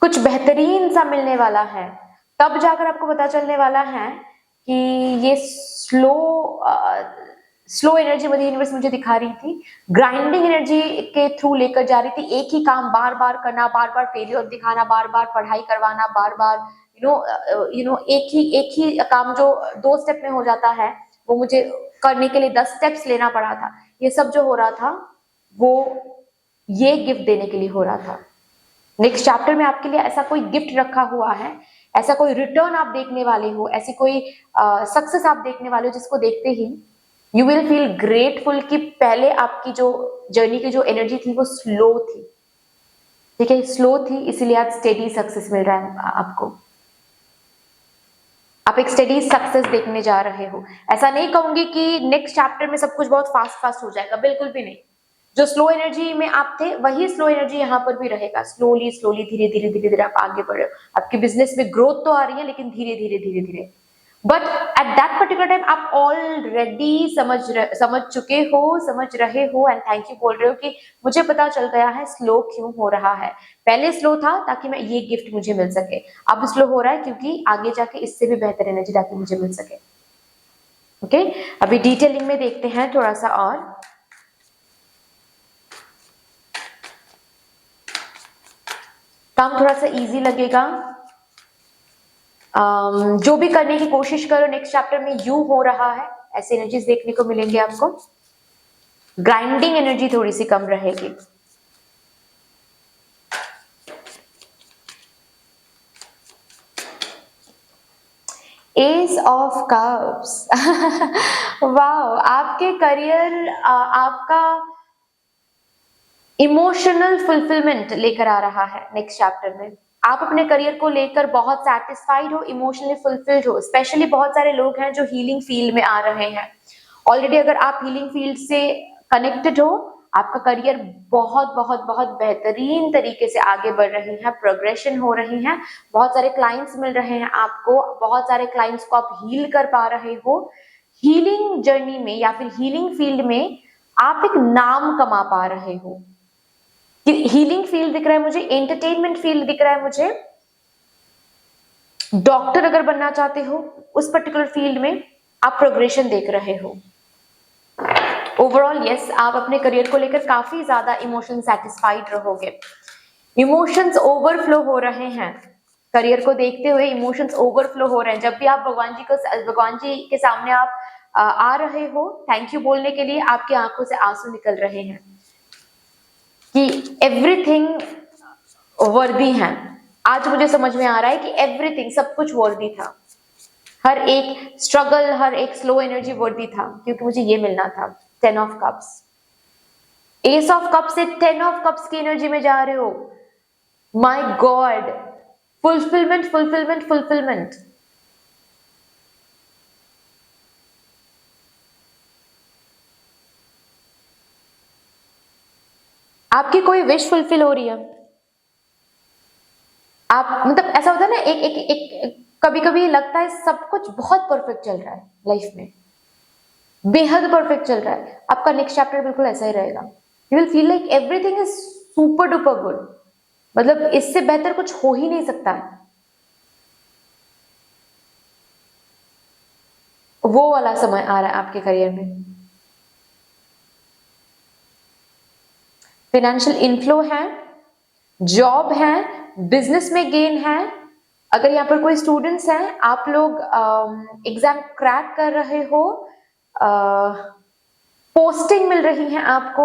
कुछ बेहतरीन सा मिलने वाला है, तब जाकर आपको पता चलने वाला है कि ये स्लो एनर्जी मुझे यूनिवर्स मुझे दिखा रही थी, ग्राइंडिंग एनर्जी के थ्रू लेकर जा रही थी। एक ही काम बार बार करना, बार बार फेलियर दिखाना, बार बार पढ़ाई करवाना, बार बार एक ही काम जो 2 स्टेप में हो जाता है वो मुझे करने के लिए 10 स्टेप्स लेना पड़ा था। ये सब जो हो रहा था वो ये गिफ्ट देने के लिए हो रहा था। नेक्स्ट चैप्टर में आपके लिए ऐसा कोई गिफ्ट रखा हुआ है, ऐसा कोई रिटर्न आप देखने वाले हो, ऐसी कोई सक्सेस आप देखने वाले हो जिसको देखते ही यू विल फील ग्रेटफुल कि पहले आपकी जो जर्नी की जो एनर्जी थी वो स्लो थी, ठीक है, स्लो थी, इसीलिए आज स्टेडी सक्सेस मिल रहा है आपको। आप एक स्टेडी सक्सेस देखने जा रहे हो। ऐसा नहीं कहूंगी कि नेक्स्ट चैप्टर में सब कुछ बहुत फास्ट फास्ट हो जाएगा, बिल्कुल भी नहीं। जो स्लो एनर्जी में आप थे वही स्लो एनर्जी यहाँ पर भी रहेगा। स्लोली स्लोली धीरे धीरे धीरे धीरे आप आगे बढ़ रहे हो। आपके बिजनेस में ग्रोथ तो आ रही है लेकिन धीरे धीरे धीरे धीरे। But at that particular time आप ऑलरेडी समझ चुके हो, समझ रहे हो एंड थैंक यू बोल रहे हो कि मुझे पता चल गया है स्लो क्यों हो रहा है। पहले स्लो था ताकि मैं ये गिफ्ट मुझे मिल सके, अब स्लो हो रहा है क्योंकि आगे जाके इससे भी बेहतर एनर्जी ताकि मुझे मिल सके। ओके, अभी डिटेलिंग में देखते हैं थोड़ा सा और। काम थोड़ा सा इजी लगेगा। जो भी करने की कोशिश करो नेक्स्ट चैप्टर में यू हो रहा है, ऐसे एनर्जीज देखने को मिलेंगे आपको। ग्राइंडिंग एनर्जी थोड़ी सी कम रहेगी। एस ऑफ कप्स वाओ, आपके करियर आपका इमोशनल फुलफिलमेंट लेकर आ रहा है नेक्स्ट चैप्टर में। आप अपने करियर को लेकर बहुत सैटिस्फाइड हो, इमोशनली फुलफिल्ड हो। स्पेशली बहुत सारे लोग हैं जो हीलिंग फील्ड में आ रहे हैं ऑलरेडी। अगर आप हीलिंग फील्ड से कनेक्टेड हो, आपका करियर बहुत बहुत बहुत बेहतरीन तरीके से आगे बढ़ रही है, प्रोग्रेशन हो रही है, बहुत सारे क्लाइंट्स मिल रहे हैं आपको, बहुत सारे क्लाइंट्स को आप हील कर पा रहे हो। हीलिंग जर्नी में या फिर हीलिंग फील्ड में आप एक नाम कमा पा रहे हो। हीलिंग फील्ड दिख रहा है मुझे, एंटरटेनमेंट फील्ड दिख रहा है मुझे। डॉक्टर अगर बनना चाहते हो उस पर्टिकुलर फील्ड में आप प्रोग्रेशन देख रहे हो। ओवरऑल यस, आप अपने करियर को लेकर काफी ज्यादा इमोशन सेटिस्फाइड रहोगे। इमोशंस ओवरफ्लो हो रहे हैं, करियर को देखते हुए इमोशंस ओवरफ्लो हो रहे हैं। जब भी आप भगवान जी के सामने आप आ रहे हो थैंक यू बोलने के लिए, आपकी आंखों से आंसू निकल रहे हैं कि एवरीथिंग वर्दी है। आज मुझे समझ में आ रहा है कि एवरीथिंग, सब कुछ वर्दी था। हर एक स्ट्रगल, हर एक स्लो एनर्जी वर्दी था क्योंकि मुझे ये मिलना था। 10 of cups, S of cups से 10 ऑफ कप्स की एनर्जी में जा रहे हो। My God, fulfilment fulfilment fulfilment. आपकी कोई विश फुलफिल हो रही है। आप मतलब ऐसा होता है ना, एक कभी कभी लगता है सब कुछ बहुत परफेक्ट चल रहा है लाइफ में, बेहद परफेक्ट चल रहा है। आपका नेक्स्ट चैप्टर बिल्कुल ऐसा ही रहेगा। You will feel like everything is super duper good, मतलब इससे बेहतर कुछ हो ही नहीं सकता है। वो वाला समय आ रहा है आपके करियर में। फाइनेंशियल इनफ्लो है, जॉब है, बिजनेस में गेन है। अगर यहाँ पर कोई स्टूडेंट्स हैं, आप लोग एग्जाम क्रैक कर रहे हो, पोस्टिंग मिल रही है आपको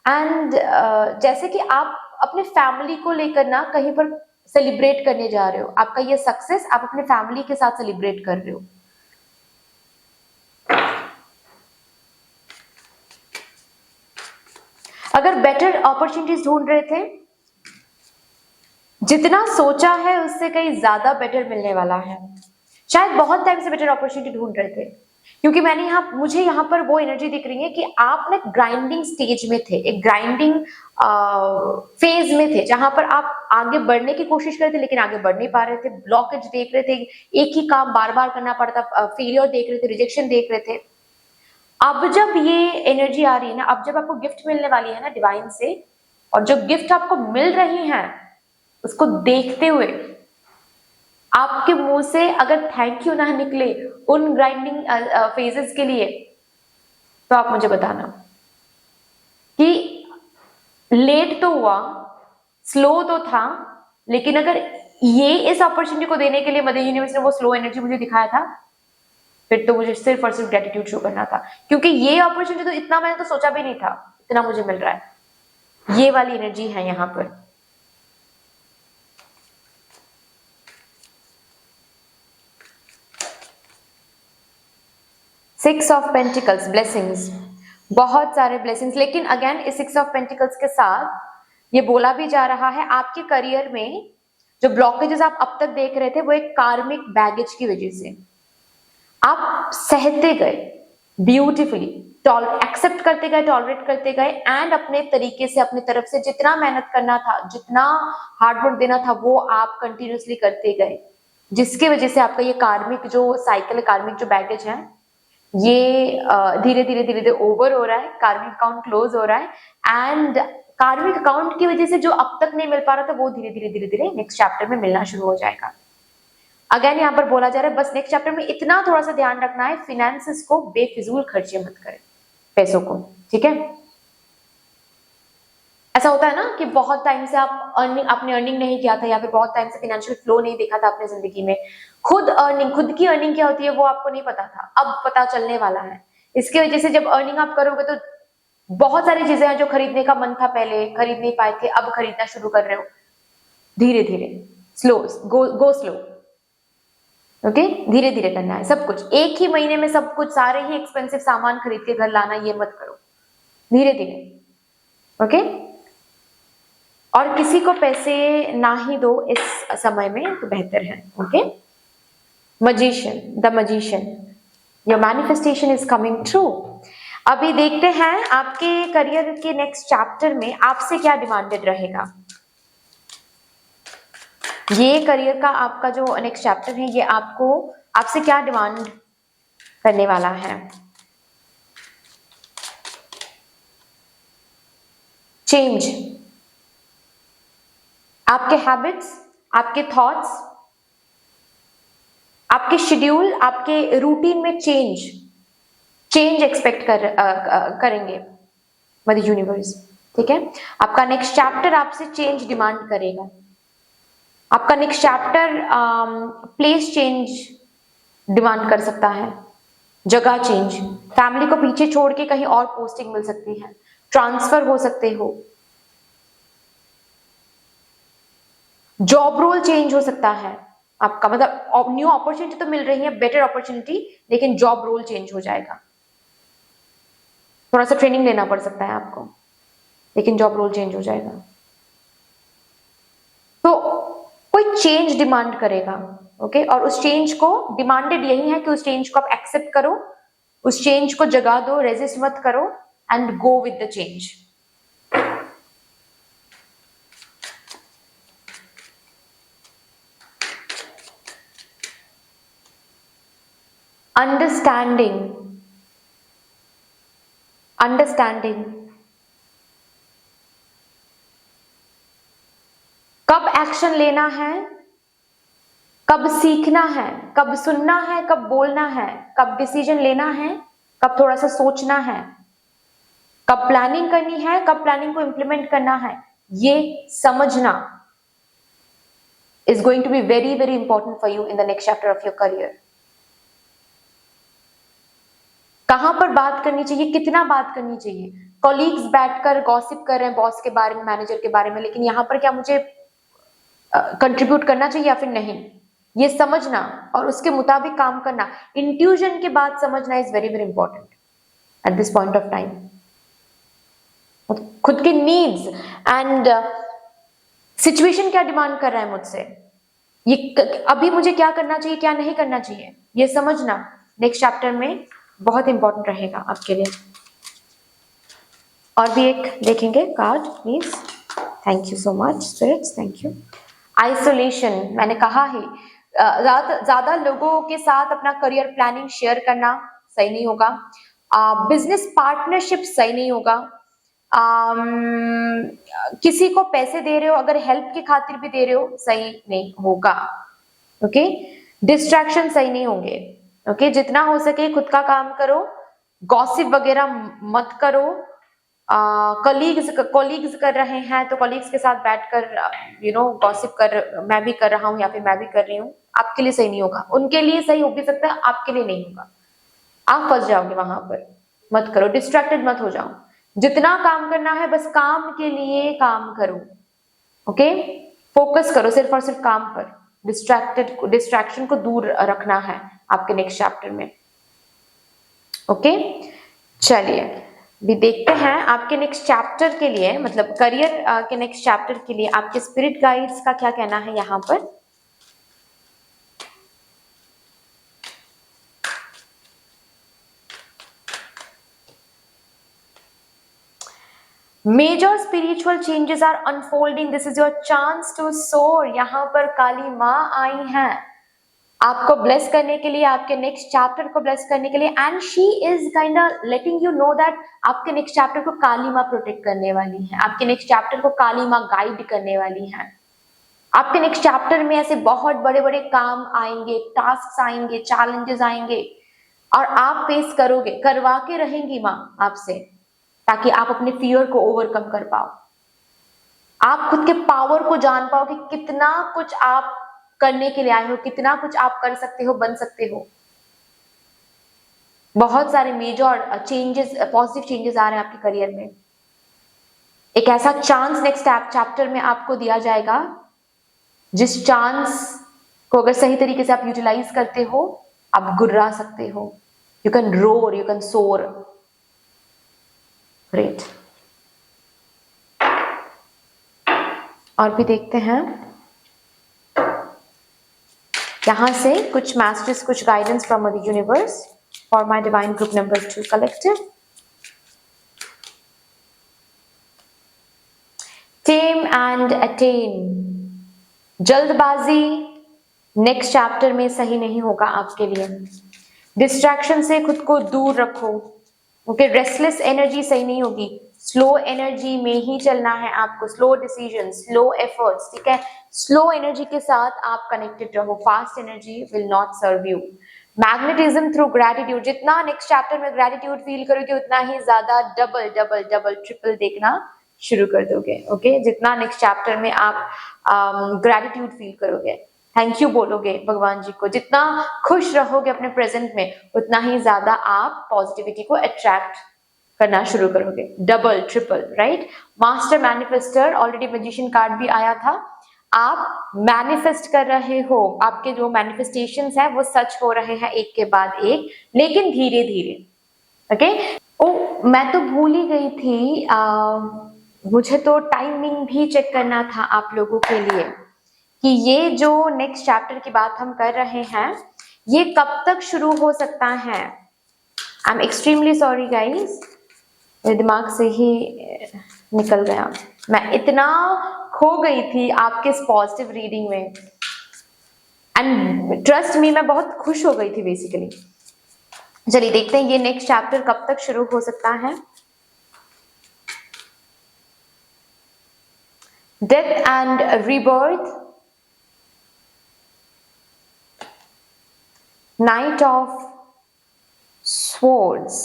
एंड जैसे कि आप अपने फैमिली को लेकर ना कहीं पर सेलिब्रेट करने जा रहे हो। आपका ये सक्सेस आप अपने फैमिली के साथ सेलिब्रेट कर रहे हो। अगर बेटर अपॉर्चुनिटीज ढूंढ रहे थे, जितना सोचा है उससे कहीं ज्यादा बेटर मिलने वाला है। शायद बहुत टाइम से बेटर अपॉर्चुनिटी ढूंढ रहे थे, क्योंकि मुझे यहाँ पर वो एनर्जी दिख रही है कि आप ना ग्राइंडिंग स्टेज में थे, एक ग्राइंडिंग फेज में थे, जहां पर आप आगे बढ़ने की कोशिश कर रहे थे लेकिन आगे बढ़ नहीं पा रहे थे। ब्लॉकेज देख रहे थे, एक ही काम बार बार करना पड़ता, फेलियर देख रहे थे, रिजेक्शन देख रहे थे। अब जब ये एनर्जी आ रही है ना, अब जब आपको गिफ्ट मिलने वाली है ना डिवाइन से, और जो गिफ्ट आपको मिल रही है उसको देखते हुए आपके मुंह से अगर थैंक यू ना निकले उन ग्राइंडिंग फेजेस के लिए, तो आप मुझे बताना कि लेट तो हुआ, स्लो तो था, लेकिन अगर ये इस अपॉर्चुनिटी को देने के लिए मदर यूनिवर्स ने वो स्लो एनर्जी मुझे दिखाया था, फिर तो मुझे सिर्फ और सिर्फ ग्रेटिट्यूड शो करना था, क्योंकि ये अपॉर्चुनिटी तो इतना मैंने तो सोचा भी नहीं था, इतना मुझे मिल रहा है। ये वाली एनर्जी है यहाँ पर। सिक्स ऑफ पेंटिकल्स, ब्लेसिंग्स, बहुत सारे ब्लेसिंग्स। लेकिन अगेन इस सिक्स ऑफ पेंटिकल्स के साथ ये बोला भी जा रहा है आपके करियर में जो ब्लॉकेजेस आप अब तक देख रहे थे वो एक कार्मिक बैगेज की वजह से आप सहते गए ब्यूटीफुली, एक्सेप्ट करते गए, टॉलरेट करते गए, एंड अपने तरीके से अपनी तरफ से जितना मेहनत करना था, जितना हार्डवर्क देना था, वो आप कंटिन्यूसली करते गए, जिसकी वजह से आपका ये कार्मिक जो साइकिल, कार्मिक जो बैगेज है, ये धीरे धीरे धीरे धीरे ओवर हो रहा है, कार्मिक अकाउंट क्लोज हो रहा है, एंड कार्मिक अकाउंट की वजह से जो अब तक नहीं मिल पा रहा था वो धीरे धीरे धीरे धीरे नेक्स्ट चैप्टर में मिलना शुरू हो जाएगा। अगेन यहाँ पर बोला जा रहा है बस नेक्स्ट चैप्टर में इतना थोड़ा सा ध्यान रखना है, फिनेंसेस को बेफिजूल खर्चे मत करें, पैसों को, ठीक है। ऐसा होता है ना कि बहुत टाइम से आपने अर्निंग नहीं किया था, या फिर बहुत टाइम से फाइनेंशियल फ्लो नहीं देखा था अपने जिंदगी में, खुद की अर्निंग क्या होती है वो आपको नहीं पता था, अब पता चलने वाला है। इसकी वजह से जब अर्निंग आप करोगे तो बहुत सारी चीजें हैं जो खरीदने का मन था पहले, खरीद नहीं पाए थे, अब खरीदना शुरू कर रहे हो, धीरे धीरे, स्लो, गो स्लो, ओके, धीरे धीरे करना है सब कुछ। एक ही महीने में सब कुछ, सारे ही एक्सपेंसिव सामान खरीद के घर लाना, ये मत करो, धीरे धीरे, ओके। और किसी को पैसे ना ही दो इस समय में तो बेहतर है, okay. Magician, the magician, your manifestation is coming true. अभी देखते हैं आपके करियर के नेक्स्ट चैप्टर में आपसे क्या डिमांडेड रहेगा। ये करियर का आपका जो नेक्स्ट चैप्टर है, ये आपसे क्या डिमांड करने वाला है। चेंज, आपके हैबिट्स, आपके थॉट्स, आपके शेड्यूल, आपके रूटीन में चेंज एक्सपेक्ट करेंगे मदर यूनिवर्स, ठीक है। आपका नेक्स्ट चैप्टर आपसे चेंज डिमांड करेगा। आपका next chapter place change demand कर सकता है, जगह चेंज, फैमिली को पीछे छोड़ के कहीं और पोस्टिंग मिल सकती है, ट्रांसफर हो सकते हो, जॉब रोल चेंज हो सकता है आपका, मतलब न्यू अपॉर्चुनिटी तो मिल रही है, बेटर अपॉर्चुनिटी, लेकिन जॉब रोल चेंज हो जाएगा। थोड़ा सा ट्रेनिंग लेना पड़ सकता है आपको, लेकिन जॉब रोल चेंज हो जाएगा। तो कोई चेंज डिमांड करेगा, ओके। और उस चेंज को डिमांडेड यही है कि उस चेंज को आप एक्सेप्ट करो, उस चेंज को जगा दो, रेजिस्ट मत करो, and go with the change. Understanding, कब एक्शन लेना है, कब सीखना है, कब सुनना है, कब बोलना है, कब डिसीजन लेना है, कब थोड़ा सा सोचना है, कब प्लानिंग करनी है, कब प्लानिंग को इंप्लीमेंट करना है, ये समझना is going to be very very important for you in the next chapter of your career. कहां पर बात करनी चाहिए, कितना बात करनी चाहिए। कॉलीग्स बैठकर गॉसिप कर रहे हैं बॉस के बारे में, मैनेजर के बारे में, लेकिन यहां पर क्या मुझे कंट्रीब्यूट करना चाहिए या फिर नहीं, ये समझना और उसके मुताबिक काम करना। इंट्यूजन के बाद समझना is very very important at this point of time. खुद की नीड्स एंड सिचुएशन क्या डिमांड कर रहा है मुझसे, ये अभी मुझे क्या करना चाहिए, क्या नहीं करना चाहिए, ये समझना नेक्स्ट चैप्टर में बहुत इंपॉर्टेंट रहेगा आपके लिए। और भी एक देखेंगे card please. Thank you so much spirits, thank you. Isolation, मैंने कहा ही ज्यादा लोगों के साथ अपना करियर प्लानिंग शेयर करना सही नहीं होगा, बिजनेस पार्टनरशिप सही नहीं होगा, किसी को पैसे दे रहे हो अगर हेल्प की खातिर भी दे रहे हो सही नहीं होगा, ओके। डिस्ट्रैक्शन सही नहीं होंगे, ओके। जितना हो सके खुद का काम करो, गॉसिप वगैरह मत करो, कॉलीग्स कर रहे हैं तो कॉलीग्स के साथ बैठकर गॉसिप कर, मैं भी कर रहा हूँ या फिर मैं भी कर रही हूँ, आपके लिए सही नहीं होगा। उनके लिए सही हो भी सकता है, आपके लिए नहीं होगा। आप फंस जाओगे वहां पर। मत करो, डिस्ट्रैक्टेड मत हो जाओ। जितना काम करना है बस काम के लिए काम करो। ओके, फोकस करो सिर्फ और सिर्फ काम पर। डिस्ट्रैक्शन को दूर रखना है आपके नेक्स्ट चैप्टर में। ओके, चलिए भी देखते हैं आपके नेक्स्ट चैप्टर के लिए, मतलब करियर के नेक्स्ट चैप्टर के लिए आपके स्पिरिट गाइड्स का क्या कहना है यहाँ पर। Major spiritual changes are unfolding, this is your chance to soar. यहाँ पर काली माँ आई हैं आपको ब्लेस करने के लिए, आपके नेक्स्ट चैप्टर को ब्लेस करने के लिए। And she is kind of letting you know that आपके नेक्स्ट चैप्टर को काली माँ प्रोटेक्ट करने वाली है, आपके नेक्स्ट चैप्टर को काली माँ गाइड करने वाली है। आपके नेक्स्ट चैप्टर में ऐसे बहुत बड़े बड़े काम आएंगे, टास्क आएंगे, चैलेंजेस आएंगे और आप फेस करोगे, करवा के रहेंगी माँ आपसे, ताकि आप अपने फियर को ओवरकम कर पाओ। आप खुद के पावर को जान पाओ कि कितना कुछ आप करने के लिए आए हो, कितना कुछ आप कर सकते हो, बन सकते हो। बहुत सारे मेजर चेंजेस, पॉजिटिव चेंजेस आ रहे हैं आपके करियर में। एक ऐसा चांस नेक्स्ट चैप्टर में आपको दिया जाएगा जिस चांस को अगर सही तरीके से आप यूटिलाइज करते हो, आप गुर्रा सकते हो। You can roar, you can सोर। ग्रेट। और भी देखते हैं यहां से कुछ मैसेजेस, कुछ guidance from the universe for my divine group number 2 collective. Time and attain. जल्दबाजी नेक्स्ट चैप्टर में सही नहीं होगा आपके लिए। डिस्ट्रैक्शन से खुद को दूर रखो। ओके, रेस्टलेस एनर्जी सही नहीं होगी। स्लो एनर्जी में ही चलना है आपको, स्लो डिसीजन, स्लो एफर्ट्स, ठीक है। स्लो एनर्जी के साथ आप कनेक्टेड रहो। Fast energy will not serve you. Magnetism through gratitude. जितना नेक्स्ट चैप्टर में ग्रेटिट्यूड फील करोगे उतना ही ज्यादा डबल डबल डबल ट्रिपल देखना शुरू कर दोगे। ओके, जितना नेक्स्ट चैप्टर में आप ग्रेटिट्यूड फील करोगे, थैंक यू बोलोगे भगवान जी को, जितना खुश रहोगे अपने प्रेजेंट में, उतना ही ज्यादा आप पॉजिटिविटी को अट्रैक्ट करना शुरू करोगे। Double triple, right. Master manifester, already magician card भी आया था। आप मैनिफेस्ट कर रहे हो, आपके जो मैनिफेस्टेशंस हैं वो सच हो रहे हैं एक के बाद एक, लेकिन धीरे धीरे। ओके, ओ मैं तो भूल ही गई थी, मुझे तो टाइमिंग भी चेक करना था आप लोगों के लिए कि ये जो नेक्स्ट चैप्टर की बात हम कर रहे हैं ये कब तक शुरू हो सकता है। I am extremely sorry guys, मेरे दिमाग से ही निकल गया। मैं इतना खो गई थी आपके इस पॉजिटिव रीडिंग में, एंड ट्रस्ट मी मैं बहुत खुश हो गई थी बेसिकली। चलिए देखते हैं ये नेक्स्ट चैप्टर कब तक शुरू हो सकता है। Death and rebirth, night of swords,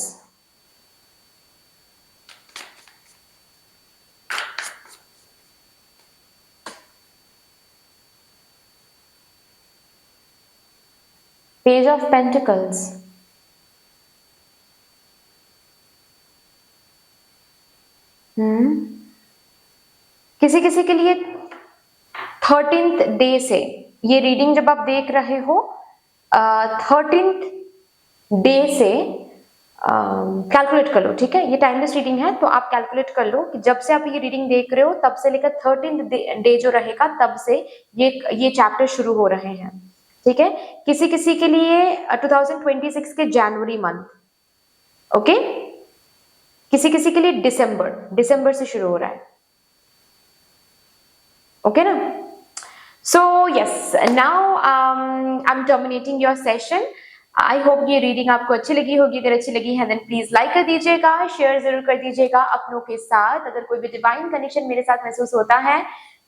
page of pentacles, किसी किसी के लिए 13th डे से ये रीडिंग जब आप देख रहे हो 13th डे से कैलकुलेट कर लो, ठीक है। ये टाइमलेस रीडिंग है तो आप कैलकुलेट कर लो कि जब से आप ये रीडिंग देख रहे हो तब से लेकर 13th डे जो रहेगा तब से ये चैप्टर शुरू हो रहे हैं, ठीक है। किसी किसी के लिए 2026 के जनवरी मंथ, ओके। किसी किसी के लिए दिसंबर से शुरू हो रहा है, ओके ना। So yes, now I am terminating your session. I hope ये रीडिंग आपको अच्छी लगी होगी। अगर अच्छी लगी है देन प्लीज लाइक कर दीजिएगा, शेयर जरूर कर दीजिएगा अपनों के साथ। अगर कोई भी डिवाइन कनेक्शन मेरे साथ महसूस होता है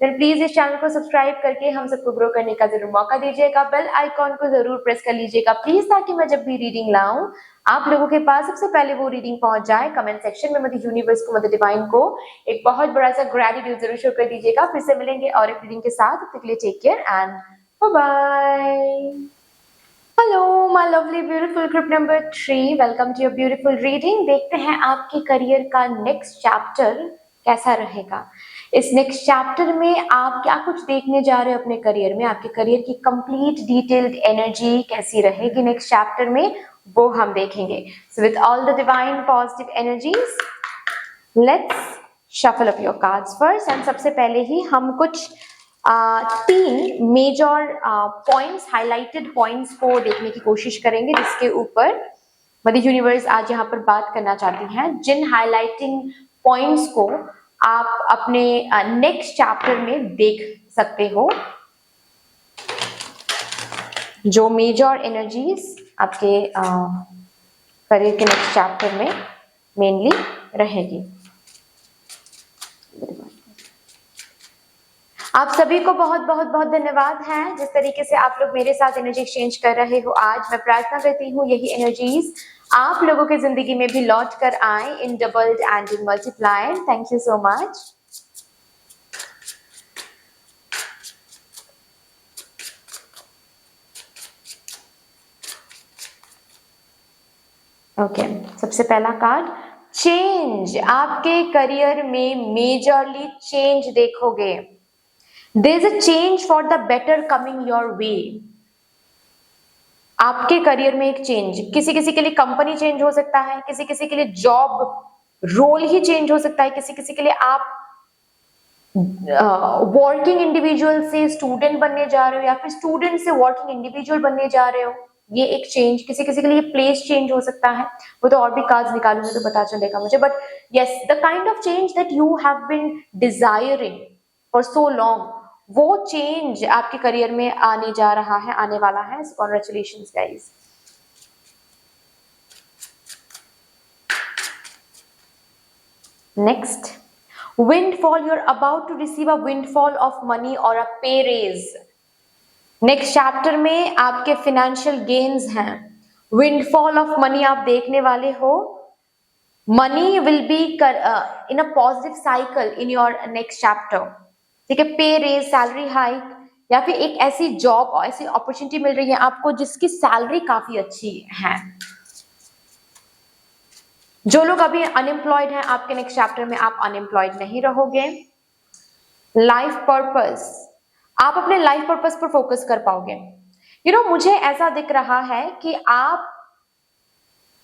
देन प्लीज इस चैनल को सब्सक्राइब करके हम सबको ग्रो करने का जरूर मौका दीजिएगा। बेल आइकॉन को जरूर प्रेस कर लीजिएगा प्लीज, ताकि मैं जब भी रीडिंग लाऊं आप लोगों के पास सबसे पहले वो रीडिंग पहुंच जाए। कमेंट सेक्शन में मदर यूनिवर्स को, मदर डिवाइन को एक बहुत बड़ा सा ग्रेटिट्यूड जरूर शो कर दीजिएगा। फिर से मिलेंगे और एक रीडिंग के साथ, तब तक के लिए take care and bye bye. Hello my lovely beautiful group number 3, welcome to your beautiful reading. देखते हैं आपके करियर का नेक्स्ट चैप्टर कैसा रहेगा। इस नेक्स्ट चैप्टर में आप क्या कुछ देखने जा रहे हो अपने करियर में, आपके करियर की कंप्लीट डिटेल्ड एनर्जी कैसी रहेगी नेक्स्ट चैप्टर में, वो हम देखेंगे। So with all the divine positive energies, let's shuffle up your cards first. And सबसे पहले ही हम कुछ 3 मेजर पॉइंट्स, हाईलाइटेड पॉइंट्स को देखने की कोशिश करेंगे, जिसके ऊपर मदर यूनिवर्स आज यहाँ पर बात करना चाहती हैं। जिन हाईलाइटिंग पॉइंट्स को आप अपने नेक्स्ट चैप्टर में देख सकते हो, जो मेजर एनर्जीज आपके करियर के नेक्स्ट चैप्टर में मेनली रहेगी। आप सभी को बहुत बहुत बहुत धन्यवाद है जिस तरीके से आप लोग मेरे साथ एनर्जी एक्सचेंज कर रहे हो। आज मैं प्रार्थना करती हूँ यही एनर्जीज आप लोगों की जिंदगी में भी लौट कर आए in doubled and in multiplied. Thank you so much. Okay, सबसे पहला कार्ड चेंज। आपके करियर में मेजरली चेंज देखोगे। There is a change for the better coming your way. आपके करियर में एक चेंज, किसी किसी के लिए कंपनी चेंज हो सकता है, किसी किसी के लिए जॉब रोल ही चेंज हो सकता है, किसी किसी के लिए आप वर्किंग इंडिविजुअल से स्टूडेंट बनने जा रहे हो या फिर स्टूडेंट से वर्किंग इंडिविजुअल बनने जा रहे हो। ये एक चेंज, किसी किसी के लिए प्लेस चेंज हो सकता है। वो तो और भी कार्ड्स निकालूंगी तो पता चलेगा मुझे। But yes, the kind of change that you have been desiring for so long, वो चेंज आपके करियर में आने जा रहा है, आने वाला है। So congratulations guys. Next, windfall, you're about to receive a windfall of money or a pay raise। Next chapter में आपके फाइनेंशियल गेन्स हैं, विंडफॉल ऑफ मनी आप देखने वाले हो। Money will be in a positive cycle in your next chapter, ठीक है। पे रेज, सैलरी हाइक, या फिर एक ऐसी जॉब और ऐसी अपॉर्चुनिटी मिल रही है आपको जिसकी सैलरी काफी अच्छी है। जो लोग अभी अनएम्प्लॉयड हैं, आपके नेक्स्ट चैप्टर में आप अनएम्प्लॉयड नहीं रहोगे। लाइफ पर्पस, आप अपने लाइफ पर्पस पर फोकस कर पाओगे। मुझे ऐसा दिख रहा है कि आप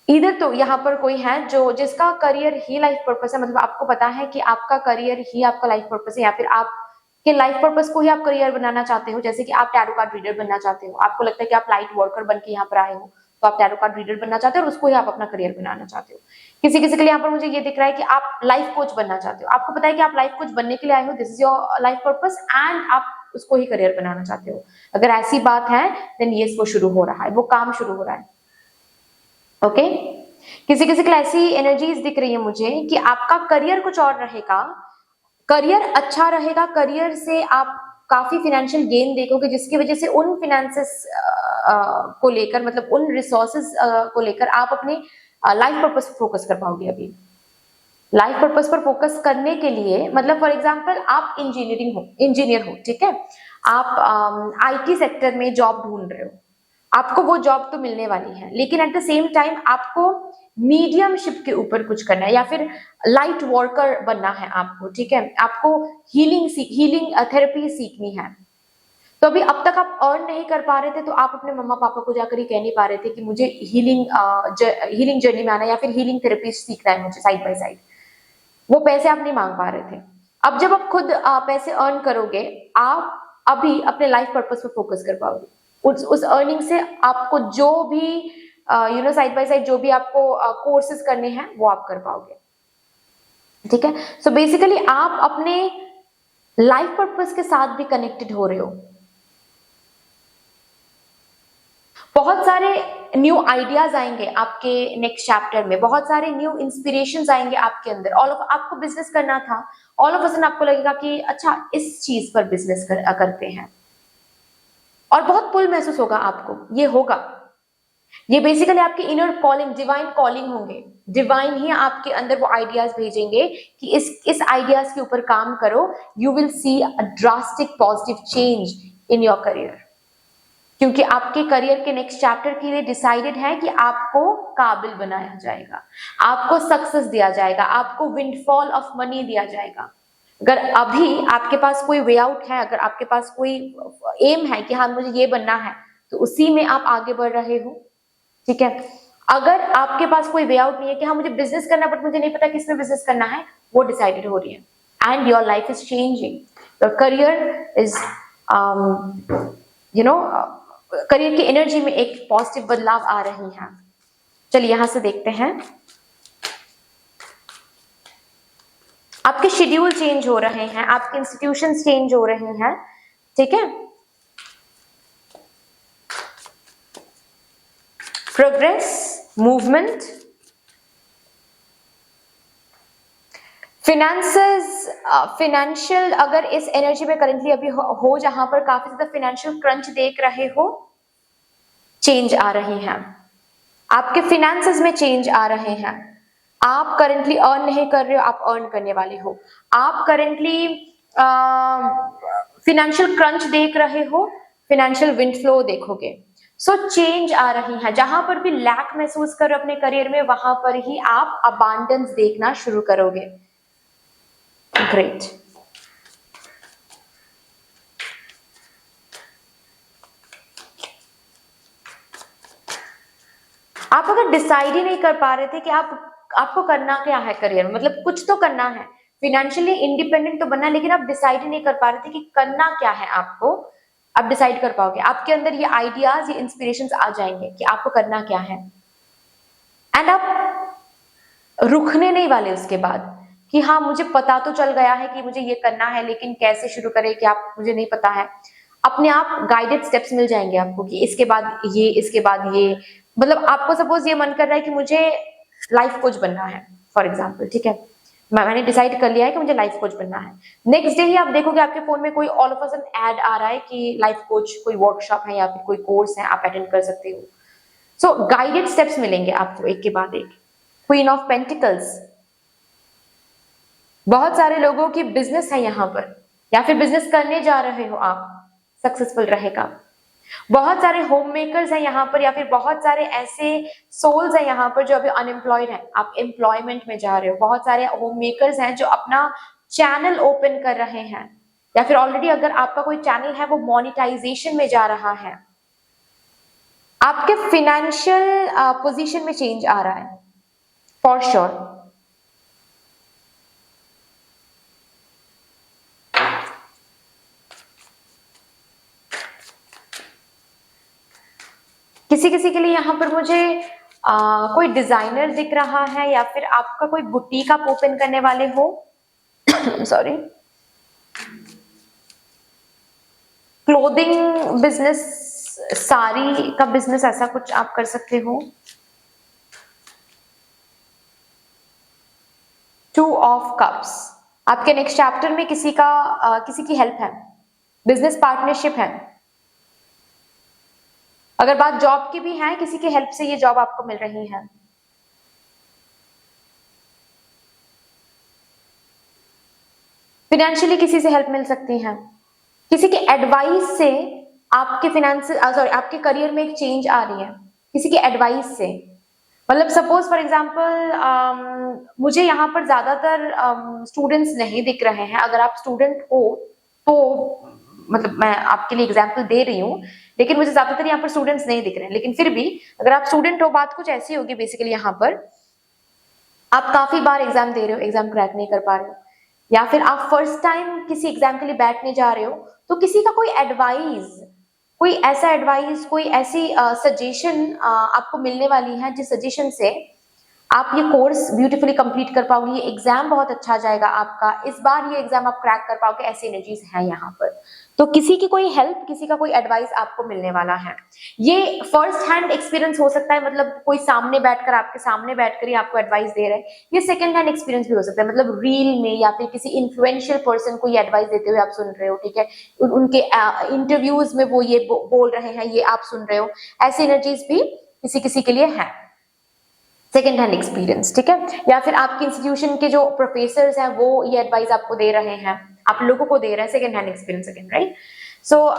इधर तो यहाँ पर कोई है जिसका करियर ही लाइफ पर्पस है, मतलब आपको पता है कि आपका करियर ही आपका लाइफ पर्पस है, या फिर आपके लाइफ पर्पस को ही आप करियर बनाना चाहते हो। जैसे कि आप टैरो कार्ड रीडर बनना चाहते हो, आपको लगता है कि आप लाइट वर्कर बन के यहाँ पर आए हो, तो आप टैरो कार्ड रीडर बनना चाहते हो और उसको ही आप अपना करियर बनाना चाहते हो। किसी किसी के लिए यहाँ पर मुझे ये दिख रहा है कि आप लाइफ कोच बनना चाहते हो, आपको पता है कि आप लाइफ कोच बनने के लिए आए हो, this is your life purpose and आप उसको ही करियर बनाना चाहते हो। अगर ऐसी बात है देन यस, वो शुरू हो रहा है, वो काम शुरू हो रहा है। ओके, किसी किसी के लिए ऐसी एनर्जीज दिख रही है मुझे कि आपका करियर कुछ और रहेगा, करियर अच्छा रहेगा, करियर से आप काफी फाइनेंशियल गेन देखोगे, जिसकी वजह से उन फिनेंसेस को लेकर, मतलब उन रिसोर्सेज को लेकर आप अपने लाइफ पर्पस पर फोकस कर पाओगे। अभी लाइफ पर्पस पर फोकस करने के लिए, मतलब फॉर एग्जांपल आप इंजीनियर हो, ठीक है, आप आईटी सेक्टर में जॉब ढूंढ रहे हो, आपको वो जॉब तो मिलने वाली है, लेकिन एट द सेम टाइम आपको मीडियमशिप के ऊपर कुछ करना है या फिर लाइट वर्कर बनना है आपको, ठीक है, आपको हीलिंग थेरेपी सीखनी है। तो अभी अब तक आप अर्न नहीं कर पा रहे थे, तो आप अपने मम्मा पापा को जाकर ही कह नहीं पा रहे थे कि मुझे हीलिंग जर्नी में आना है या फिर हीलिंग थेरेपी सीखना है मुझे साइड बाय साइड। वो पैसे आप नहीं मांग पा रहे थे। अब जब आप खुद पैसे अर्न करोगे, आप अभी अपने लाइफ पर्पस पर फोकस कर पाओगे। उस अर्निंग से आपको जो भी साइड बाय साइड जो भी आपको कोर्सेज करने हैं वो आप कर पाओगे, ठीक है। सो बेसिकली आप अपने लाइफ पर्पस के साथ भी कनेक्टेड हो रहे हो। बहुत सारे न्यू आइडियाज आएंगे आपके नेक्स्ट चैप्टर में, बहुत सारे न्यू इंस्पिरेशंस आएंगे आपके अंदर। आपको बिजनेस करना था, ऑल ऑफ अ सडन आपको लगेगा कि अच्छा इस चीज पर बिजनेस करते हैं, और बहुत पुल महसूस होगा आपको, ये होगा। ये बेसिकली आपकी इनर कॉलिंग, डिवाइन कॉलिंग होंगे। डिवाइन ही आपके अंदर वो आइडियाज भेजेंगे कि इस आइडियाज के ऊपर काम करो, you will see a drastic positive change in your career. क्योंकि आपके करियर के नेक्स्ट चैप्टर के लिए डिसाइडेड है कि आपको काबिल बनाया जाएगा, आपको सक्सेस दिया जाएगा, आपको विंडफॉल ऑफ मनी दिया जाएगा। अगर अभी आपके पास कोई वे आउट है, अगर आपके पास कोई एम है कि हाँ मुझे ये बनना है, तो उसी में आप आगे बढ़ रहे हो, ठीक है। अगर आपके पास कोई वे आउट नहीं है कि हाँ मुझे बिजनेस करना बट मुझे नहीं पता किसमें बिजनेस करना है, वो डिसाइडेड हो रही है, and your life is changing, your career is career की एनर्जी में एक पॉजिटिव बदलाव आ रही है। चलिए यहां से देखते हैं, आपके शेड्यूल चेंज हो रहे हैं, आपके इंस्टीट्यूशंस चेंज हो रहे हैं, ठीक है। प्रोग्रेस, मूवमेंट, फाइनेंशियल, अगर इस एनर्जी में करेंटली अभी हो जहां पर काफी ज्यादा फाइनेंशियल क्रंच देख रहे हो, चेंज आ रहे हैं, आपके फिनेंसेस में चेंज आ रहे हैं। आप करेंटली अर्न नहीं कर रहे हो, आप अर्न करने वाले हो। आप करेंटली फाइनेंशियल क्रंच देख रहे हो, फाइनेंशियल विंड फ्लो देखोगे। सो चेंज आ रही है, जहां पर भी लैक महसूस करो अपने करियर में, वहां पर ही आप अबांडेंस देखना शुरू करोगे। ग्रेट। आप अगर डिसाइड ही नहीं कर पा रहे थे कि आपको करना क्या है करियर में, मतलब कुछ तो करना है, फिनेंशियली इंडिपेंडेंट तो बनना है, लेकिन आप डिसाइड ही नहीं कर पा रहे थे कि करना क्या है आपको, आप डिसाइड कर पाओगे। आपके अंदर ये आइडियाज, ये इंस्पिरेशंस आ जाएंगे कि आपको करना क्या है, एंड आप रुकने नहीं वाले उसके बाद कि हाँ मुझे पता तो चल गया है कि मुझे ये करना है, लेकिन कैसे शुरू करें क्या मुझे नहीं पता है। अपने आप गाइडेड स्टेप्स मिल जाएंगे आपको कि इसके बाद ये, इसके बाद ये। मतलब आपको सपोज ये मन कर रहा है कि मुझे लाइफ कोच बनना है फॉर एग्जाम्पल, ठीक है, मैंने डिसाइड कर लिया है कि मुझे लाइफ कोच बनना है। नेक्स्ट डे ही आप देखोगे आपके फोन में कोई all of a sudden ad आ रहा है कि लाइफ कोच कोई वर्कशॉप है या फिर कोई कोर्स है, आप अटेंड कर सकते हो। सो गाइडेड स्टेप्स मिलेंगे आपको एक के बाद एक। क्वीन ऑफ पेंटिकल्स, बहुत सारे लोगों की बिजनेस है यहाँ पर, या फिर बिजनेस करने जा रहे हो आप, सक्सेसफुल रहेगा। बहुत सारे होम मेकर्स हैं यहाँ पर, या फिर बहुत सारे ऐसे सोल्स हैं यहाँ पर जो अभी अनएम्प्लॉयड हैं, आप एम्प्लॉयमेंट में जा रहे हो। बहुत सारे होम मेकर्स हैं जो अपना चैनल ओपन कर रहे हैं, या फिर ऑलरेडी अगर आपका कोई चैनल है वो मोनेटाइजेशन में जा रहा है। आपके फिनेंशियल पोजीशन में चेंज आ रहा है फॉर श्योर। किसी किसी के लिए यहाँ पर मुझे कोई डिजाइनर दिख रहा है, या फिर आपका कोई बुटीक आप ओपन करने वाले हो सॉरी, क्लोथिंग बिजनेस, साड़ी का बिजनेस, ऐसा कुछ आप कर सकते हो। 2 ऑफ कप्स, आपके नेक्स्ट चैप्टर में किसी की हेल्प है, बिजनेस पार्टनरशिप है। अगर बात जॉब की भी है, किसी की हेल्प से ये जॉब आपको मिल रही है। फिनेंशियली किसी से हेल्प मिल सकती है, किसी के एडवाइस से आपके आपके करियर में एक चेंज आ रही है, किसी के एडवाइस से। मतलब सपोज फॉर एग्जांपल मुझे यहाँ पर ज्यादातर स्टूडेंट्स नहीं दिख रहे हैं। अगर आप स्टूडेंट हो तो मतलब मैं आपके लिए एग्जांपल दे रही हूँ, लेकिन मुझे ज्यादातर यहाँ पर स्टूडेंट्स नहीं दिख रहे हैं। लेकिन फिर भी अगर आप स्टूडेंट हो, बात कुछ ऐसी होगी बेसिकली, यहाँ पर आप काफी बार एग्जाम दे रहे हो, एग्जाम क्रैक नहीं कर पा रहे हो, या फिर आप फर्स्ट टाइम किसी एग्जाम के लिए बैठने जा रहे हो, तो किसी का कोई एडवाइस, कोई ऐसा एडवाइस, कोई ऐसी सजेशन आपको मिलने वाली है, जिस सजेशन से आप ये कोर्स ब्यूटीफुली कंप्लीट कर पाओगे, ये एग्जाम बहुत अच्छा जाएगा आपका, इस बार ये एग्जाम आप क्रैक कर पाओगे। ऐसी एनर्जीज हैं यहाँ पर। तो किसी की कोई हेल्प, किसी का कोई एडवाइस आपको मिलने वाला है। ये फर्स्ट हैंड एक्सपीरियंस हो सकता है, मतलब कोई सामने बैठकर, आपके सामने बैठकर ही आपको एडवाइस दे रहे हैं। ये सेकंड हैंड एक्सपीरियंस भी हो सकता है, मतलब रील में या फिर किसी इन्फ्लुएंशियल पर्सन को ये एडवाइस देते हुए आप सुन रहे हो, ठीक है, उनके इंटरव्यूज में वो ये बोल रहे हैं, ये आप सुन रहे हो। ऐसी एनर्जीज भी किसी किसी के लिए है, सेकेंड हैंड एक्सपीरियंस, ठीक है। या फिर आपके इंस्टीट्यूशन के जो प्रोफेसर्स हैं वो ये एडवाइस आपको दे रहे हैं, आप लोगों को दे रहे हैं, second hand experience again, right. So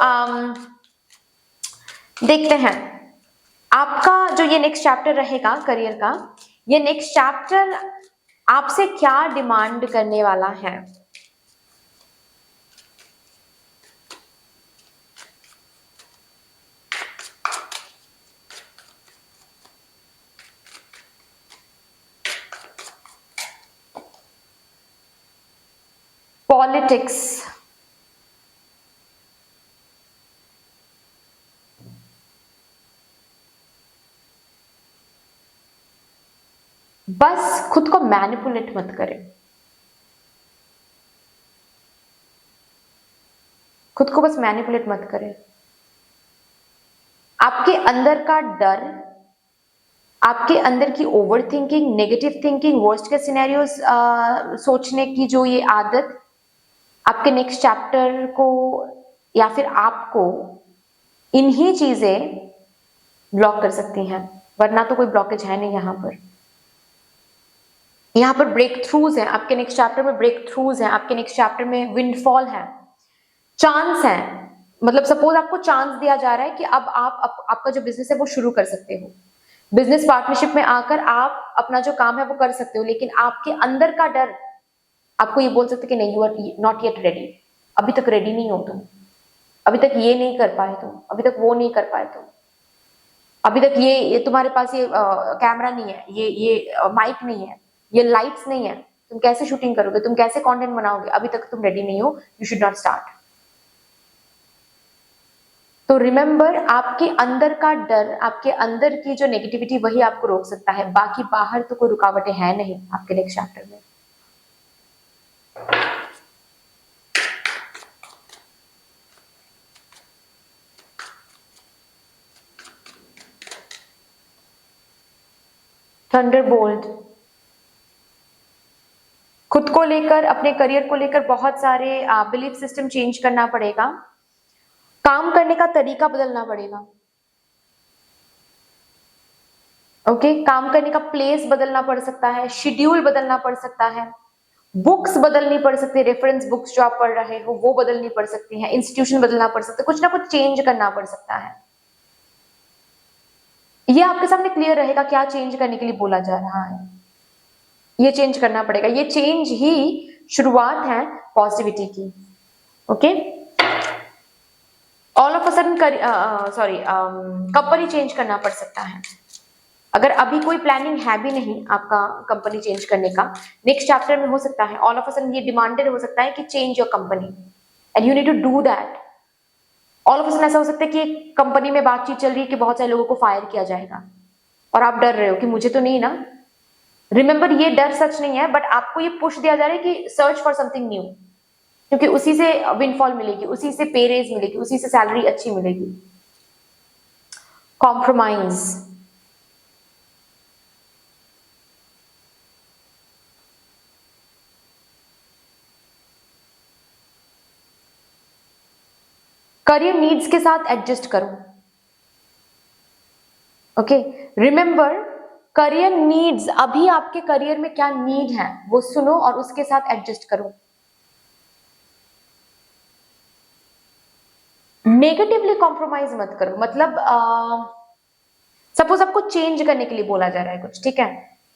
देखते हैं आपका जो ये नेक्स्ट चैप्टर रहेगा करियर का, ये नेक्स्ट चैप्टर आपसे क्या डिमांड करने वाला है। पॉलिटिक्स, बस खुद को मैनिपुलेट मत करें, खुद को बस मैनिपुलेट मत करें। आपके अंदर का डर, आपके अंदर की over thinking, negative thinking, worst के सिनेरियोज सोचने की जो ये आदत आपके नेक्स्ट चैप्टर को या फिर आपको इन्हीं चीजें ब्लॉक कर सकती हैं, वरना तो कोई ब्लॉकेज है नहीं यहाँ पर। यहाँ पर ब्रेक थ्रूज है, आपके नेक्स्ट चैप्टर में ब्रेक थ्रूज है, आपके नेक्स्ट चैप्टर में विंडफॉल है, चांस है। मतलब सपोज आपको चांस दिया जा रहा है कि अब आपका जो बिजनेस है वो शुरू कर सकते हो, बिजनेस पार्टनरशिप में आकर आप अपना जो काम है वो कर सकते हो, लेकिन आपके अंदर का डर आपको ये बोल सकते कि नहीं, you are not yet ready, अभी तक रेडी नहीं हो तुम, अभी तक ये नहीं कर पाए तुम, अभी तक वो नहीं कर पाए तुम, अभी तक ये तुम्हारे पास ये कैमरा नहीं है, ये माइक नहीं है, ये लाइट्स नहीं है, तुम कैसे शूटिंग करोगे, तुम कैसे कंटेंट बनाओगे, अभी तक तुम रेडी नहीं हो, यू शुड नॉट स्टार्ट। तो रिमेंबर, आपके अंदर का डर, आपके अंदर की जो नेगेटिविटी वही आपको रोक सकता है, बाकी बाहर तो कोई रुकावटें है नहीं आपके नेक्स्ट चैप्टर में। थंडरबोल्ट, खुद को लेकर, अपने करियर को लेकर बहुत सारे बिलीफ सिस्टम चेंज करना पड़ेगा, काम करने का तरीका बदलना पड़ेगा, ओके काम करने का प्लेस बदलना पड़ सकता है, शेड्यूल बदलना पड़ सकता है, बुक्स बदलनी पड़ सकती है, रेफरेंस बुक्स जो आप पढ़ रहे हो वो बदलनी पड़ सकती है, इंस्टीट्यूशन बदलना पड़ सकता है, कुछ ना कुछ चेंज करना पड़ सकता है। ये आपके सामने क्लियर रहेगा क्या चेंज करने के लिए बोला जा रहा है, ये चेंज करना पड़ेगा, ये चेंज ही शुरुआत है पॉजिटिविटी की, okay. All of a sudden company change करना पड़ सकता है, अगर अभी कोई प्लानिंग है भी नहीं आपका कंपनी चेंज करने का, नेक्स्ट चैप्टर में हो सकता है ऑल ऑफ अ सडन ये डिमांडेड हो सकता है कि change your company and you need to do that. All of a sudden ऐसा हो सकता है कि कंपनी में बातचीत चल रही है कि बहुत सारे लोगों को फायर किया जाएगा और आप डर रहे हो कि मुझे तो नहीं ना। रिमेंबर, ये डर सच नहीं है, बट आपको ये पुश दिया जा रहा है कि सर्च फॉर समथिंग न्यू, क्योंकि उसी से विंडफॉल मिलेगी, उसी से पे रेज मिलेगी, उसी से सैलरी अच्छी मिलेगी। कॉम्प्रोमाइज, करियर नीड्स के साथ एडजस्ट करो, ओके। रिमेंबर, करियर नीड्स, अभी आपके करियर में क्या नीड है वो सुनो और उसके साथ एडजस्ट करो। नेगेटिवली कॉम्प्रोमाइज मत करो, मतलब सपोज आपको चेंज करने के लिए बोला जा रहा है कुछ, ठीक है,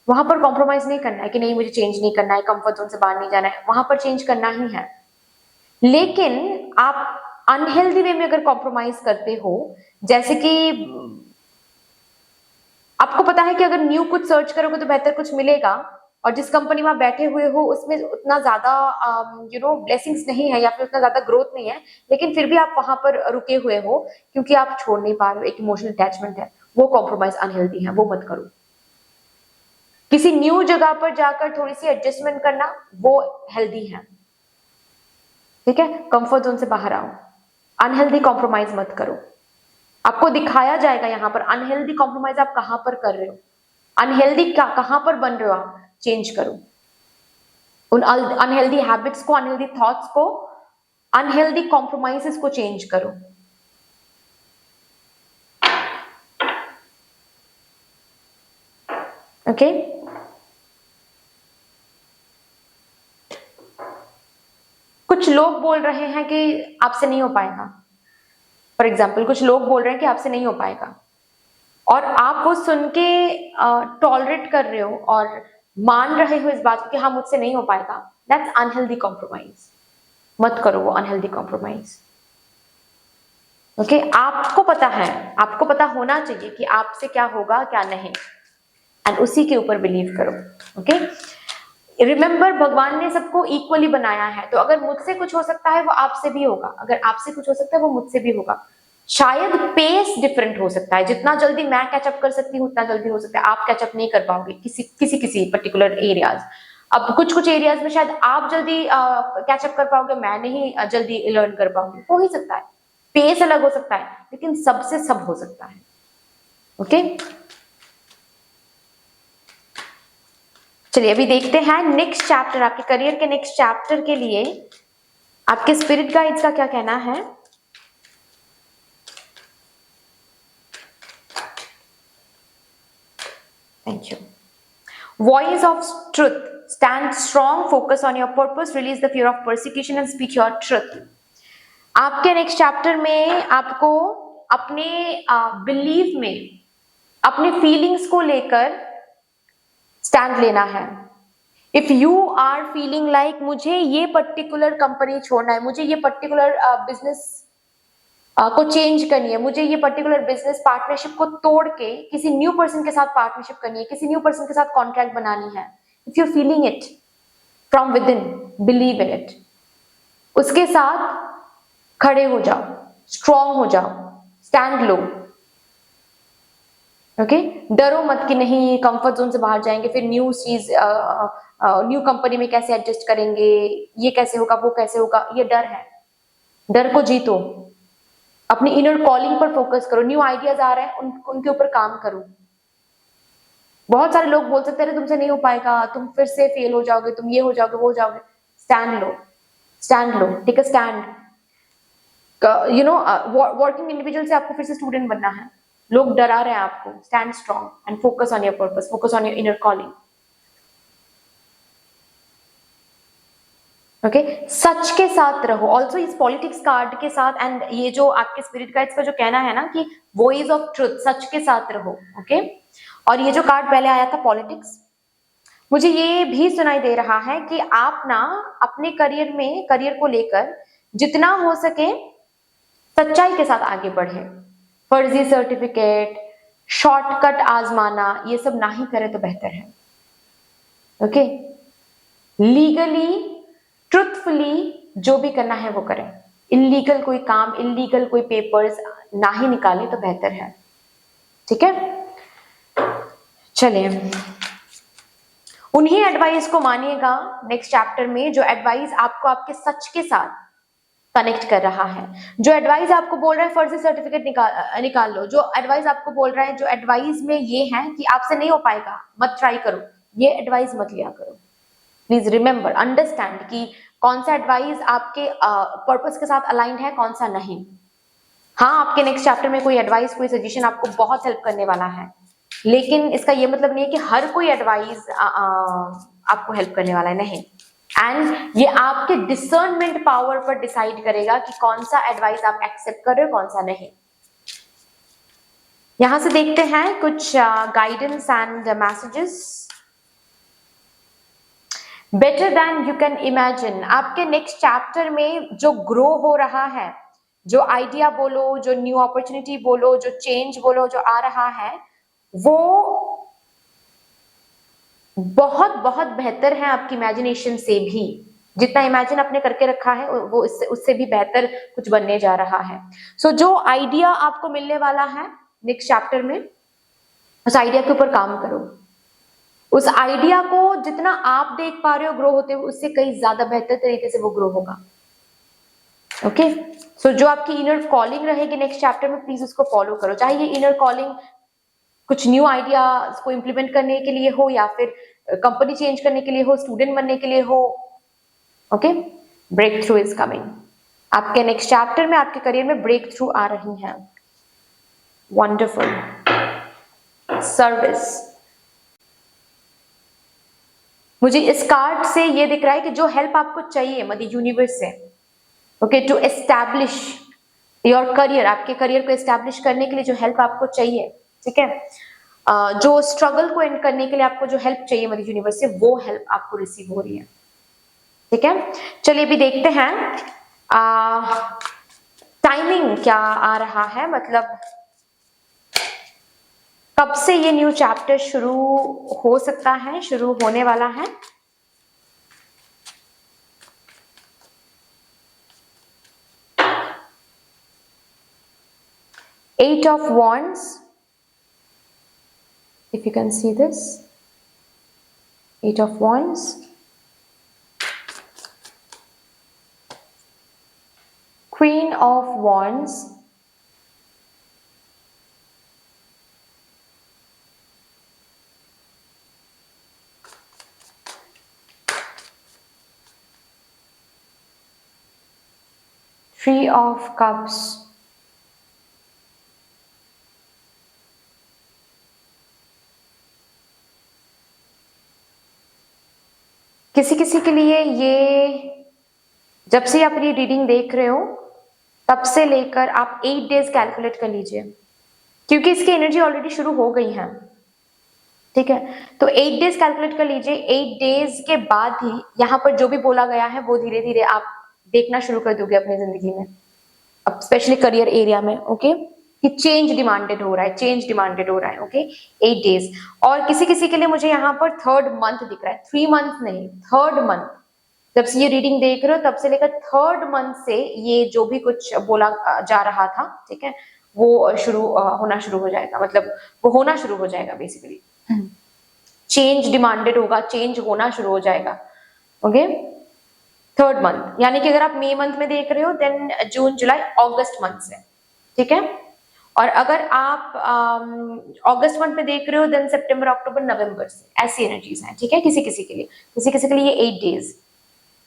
वहां पर कॉम्प्रोमाइज नहीं करना है कि नहीं मुझे चेंज नहीं करना है, कंफर्ट जोन से बाहर नहीं जाना है, वहां पर चेंज करना ही है। लेकिन आप अनहेल्दी वे में अगर कॉम्प्रोमाइज करते हो, जैसे कि आपको पता है कि अगर न्यू कुछ सर्च करोगे तो बेहतर कुछ मिलेगा, और जिस कंपनी में आप बैठे हुए हो उसमें उतना ज्यादा ब्लेसिंग्स नहीं है या फिर उतना ज्यादा ग्रोथ नहीं है, लेकिन फिर भी आप वहां पर रुके हुए हो क्योंकि आप छोड़ नहीं पा रहे हो, एक इमोशनल अटैचमेंट है, वो कॉम्प्रोमाइज अनहेल्दी है, वो मत करो। किसी न्यू जगह पर जाकर थोड़ी सी एडजस्टमेंट करना वो हेल्दी है, ठीक है, कंफर्ट जोन से बाहर आओ, अनहेल्दी कॉम्प्रोमाइज मत करो। आपको दिखाया जाएगा यहाँ पर अनहेल्दी कॉम्प्रोमाइज आप कहां पर कर रहे हो, अनहेल्दी कहां पर बन रहे हो, आप चेंज करो उन अनहेल्दी हैबिट्स को, अनहेल्दी थॉट्स को, अनहेल्दी कॉम्प्रोमाइजेस को चेंज करो। ओके कुछ लोग बोल रहे हैं कि आपसे नहीं हो पाएगा, फॉर एग्जाम्पल कुछ लोग बोल रहे हैं कि आपसे नहीं हो पाएगा, और आप वो सुन के टॉलरेट कर रहे हो और मान रहे हो इस बात को कि हाँ मुझसे नहीं हो पाएगा, दैट्स अनहेल्दी कॉम्प्रोमाइज। मत करो वो अनहेल्दी कॉम्प्रोमाइज। ओके आपको पता है, आपको पता होना चाहिए कि आपसे क्या होगा क्या नहीं, एंड उसी के ऊपर बिलीव करो। ओके रिमेंबर भगवान ने सबको इक्वली बनाया है, तो अगर मुझसे कुछ हो सकता है वो आपसे भी होगा, अगर आपसे कुछ हो सकता है वो मुझसे भी होगा। शायद पेस डिफरेंट हो सकता है, जितना जल्दी मैं कैचअप कर सकती हूँ उतना जल्दी हो सकता है आप कैचअप नहीं कर पाओगे किसी पर्टिकुलर एरियाज। अब कुछ कुछ एरियाज में शायद आप जल्दी कैचअप कर पाओगे, मैं नहीं जल्दी लर्न कर पाऊंगी, हो ही सकता है, पेस अलग हो सकता है, लेकिन सबसे सब हो सकता है। ओके चलिए अभी देखते हैं नेक्स्ट चैप्टर, आपके करियर के नेक्स्ट चैप्टर के लिए आपके स्पिरिट गाइड्स का क्या कहना है। Thank you. Voice of truth, stand strong, focus on your purpose, release the fear of persecution and speak your truth. आपके नेक्स्ट चैप्टर में आपको अपने बिलीफ में, अपने फीलिंग्स को लेकर स्टैंड लेना है। If you are feeling like मुझे ये पर्टिकुलर कंपनी छोड़ना है, मुझे ये पर्टिकुलर बिजनेस को चेंज करनी है, मुझे ये पर्टिकुलर बिजनेस पार्टनरशिप को तोड़ के किसी न्यू पर्सन के साथ पार्टनरशिप करनी है, किसी न्यू पर्सन के साथ कॉन्ट्रैक्ट बनानी है, if you are feeling it from within, believe in it, उसके साथ खड़े हो जाओ, स्ट्रॉन्ग हो जाओ, स्टैंड लो। ओके डरो मत कि नहीं कंफर्ट जोन से बाहर जाएंगे, फिर न्यू चीज न्यू कंपनी में कैसे एडजस्ट करेंगे, ये कैसे होगा वो कैसे होगा, ये डर है, डर को जीतो, अपनी इनर कॉलिंग पर फोकस करो, न्यू आइडियाज आ रहे हैं उनके ऊपर काम करो। बहुत सारे लोग बोल सकते हैं तुमसे नहीं हो पाएगा, तुम फिर से फेल हो जाओगे, तुम ये हो जाओगे वो हो जाओगे, स्टैंड लो, स्टैंड लो, take a stand. You know working individual से आपको फिर से स्टूडेंट बनना है, लोग डरा रहे हैं आपको, stand strong and focus on your purpose, focus on your inner calling. Okay सच के साथ रहो, ऑल्सो इस पॉलिटिक्स कार्ड के साथ, एंड ये जो आपके स्पिरिट गाइड्स का जो कहना है ना कि वॉइस ऑफ ट्रुथ, सच के साथ रहो। ओके और ये जो कार्ड पहले आया था पॉलिटिक्स, मुझे ये भी सुनाई दे रहा है कि आप ना अपने करियर में, करियर को लेकर जितना हो सके सच्चाई के साथ आगे बढ़े। फर्जी सर्टिफिकेट, शॉर्टकट आजमाना, ये सब ना ही करे तो बेहतर है। ओके लीगली, ट्रुथफुली जो भी करना है वो करें, इलीगल कोई काम, इलीगल कोई पेपर्स ना ही निकाले तो बेहतर है। ठीक है चलिए उन्हीं एडवाइस को मानिएगा नेक्स्ट चैप्टर में, जो एडवाइस आपको आपके सच के साथ कनेक्ट कर रहा है, जो एडवाइस आपको बोल रहा है फर्जी सर्टिफिकेट निकाल लो, जो एडवाइस आपको बोल रहा है, जो एडवाइस में ये है कि आपसे नहीं हो पाएगा मत ट्राई करो, ये एडवाइस मत लिया करो। प्लीज रिमेंबर, अंडरस्टैंड कि कौन सा एडवाइस आपके पर्पस के साथ अलाइंड है, कौन सा नहीं। हाँ आपके नेक्स्ट चैप्टर में कोई एडवाइस, कोई सजेशन आपको बहुत हेल्प करने वाला है, लेकिन इसका ये मतलब नहीं है कि हर कोई एडवाइस आपको हेल्प करने वाला है, नहीं। एंड ये आपके डिसर्नमेंट पावर पर डिसाइड करेगा कि कौन सा एडवाइस आप एक्सेप्ट कर रहे हो, कौन सा नहीं। यहां से देखते हैं कुछ guidance and messages. Better than you can imagine, आपके नेक्स्ट चैप्टर में जो ग्रो हो रहा है, जो आइडिया बोलो, जो न्यू अपॉर्चुनिटी बोलो, जो चेंज बोलो, जो आ रहा है वो बहुत बहुत बेहतर है आपकी इमेजिनेशन से भी। जितना इमेजिन आपने करके रखा है वो उससे भी बेहतर कुछ बनने जा रहा है। सो जो आइडिया आपको मिलने वाला है नेक्स्ट चैप्टर में, उस आइडिया के ऊपर काम करो। उस आइडिया को जितना आप देख पा रहे हो ग्रो होते हुए, उससे कहीं ज्यादा बेहतर तरीके से वो ग्रो होगा। ओके, सो जो आपकी इनर कॉलिंग रहेगी नेक्स्ट चैप्टर में, प्लीज उसको फॉलो करो, चाहे ये इनर कॉलिंग कुछ न्यू आइडिया को इम्प्लीमेंट करने के लिए हो, या फिर कंपनी चेंज करने के लिए हो, स्टूडेंट बनने के लिए हो। Okay, breakthrough is coming. आपके नेक्स्ट चैप्टर में आपके करियर में ब्रेक थ्रू आ रही हैं। वंडरफुल। सर्विस, मुझे इस कार्ड से ये दिख रहा है कि जो हेल्प आपको चाहिए मदर यूनिवर्स से, okay, to establish your career, आपके करियर को एस्टैब्लिश करने के लिए जो हेल्प आपको चाहिए, ठीक है, जो स्ट्रगल को एंड करने के लिए आपको जो हेल्प चाहिए मदर यूनिवर्स से, वो हेल्प आपको रिसीव हो रही है। ठीक है, चलिए अभी देखते हैं टाइमिंग क्या आ रहा है, मतलब कब से ये न्यू चैप्टर शुरू हो सकता है, शुरू होने वाला है। Eight of Wands, if you can see this, Eight of Wands, Queen of Wands, Three of Cups, किसी किसी के लिए ये, जब से आप ये रीडिंग देख रहे हो तब से लेकर आप 8 डेज कैलकुलेट कर लीजिए, क्योंकि इसकी एनर्जी ऑलरेडी शुरू हो गई है। ठीक है, तो 8 डेज कैलकुलेट कर लीजिए। 8 डेज के बाद ही यहाँ पर जो भी बोला गया है वो धीरे धीरे आप देखना शुरू कर दोगे अपनी जिंदगी में, अब स्पेशली करियर एरिया में। ओके, कि चेंज डिमांडेड हो रहा है, चेंज डिमांडेड हो रहा है। Okay, 8 days. और किसी किसी के लिए मुझे यहाँ पर 3rd मंथ दिख रहा है, 3 मंथ नहीं, 3rd मंथ। जब से ये रीडिंग देख रहे हो तब से लेकर 3rd मंथ से ये जो भी कुछ बोला जा रहा था, ठीक है, वो शुरू होना शुरू हो जाएगा, मतलब वो होना शुरू हो जाएगा। बेसिकली चेंज डिमांडेड होगा, चेंज होना शुरू हो जाएगा। ओके, 3rd मंथ, यानी कि अगर आप मई मंथ में देख रहे हो देन जून जुलाई अगस्त मंथ से, ठीक है, और अगर आप अगस्त मंथ में देख रहे हो देन सितंबर अक्टूबर नवंबर से, ऐसी एनर्जीज हैं। ठीक है, किसी किसी के लिए, किसी किसी के लिए ये 8 डेज।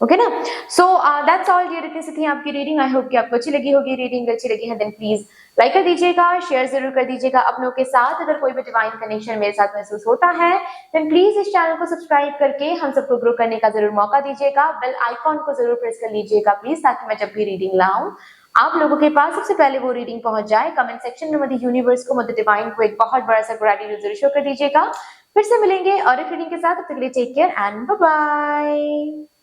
ओके ना, सो दैट्स ऑल डियर, इतनी सी थी आपकी रीडिंग। आई होप कि आपको अच्छी लगी होगी। रीडिंग अच्छी लगी है देन प्लीज लाइक कर दीजिएगा, शेयर जरूर कर दीजिएगा अपनों के साथ। अगर कोई भी डिवाइन कनेक्शन मेरे साथ महसूस होता है देन प्लीज इस चैनल को सब्सक्राइब करके हम सबको ग्रो करने का जरूर मौका दीजिएगा। बेल आइकॉन को जरूर प्रेस कर लीजिएगा प्लीज, ताकि मैं जब भी रीडिंग लाऊं आप लोगों के पास सबसे पहले वो रीडिंग पहुंच जाए। कमेंट सेक्शन में मदर यूनिवर्स को, मदर डिवाइन को एक बहुत बड़ा सा ग्रेटिट्यूड जरूर शो कर दीजिएगा। फिर से मिलेंगे और एक रीडिंग के साथ, तब तक के लिए take care and bye bye.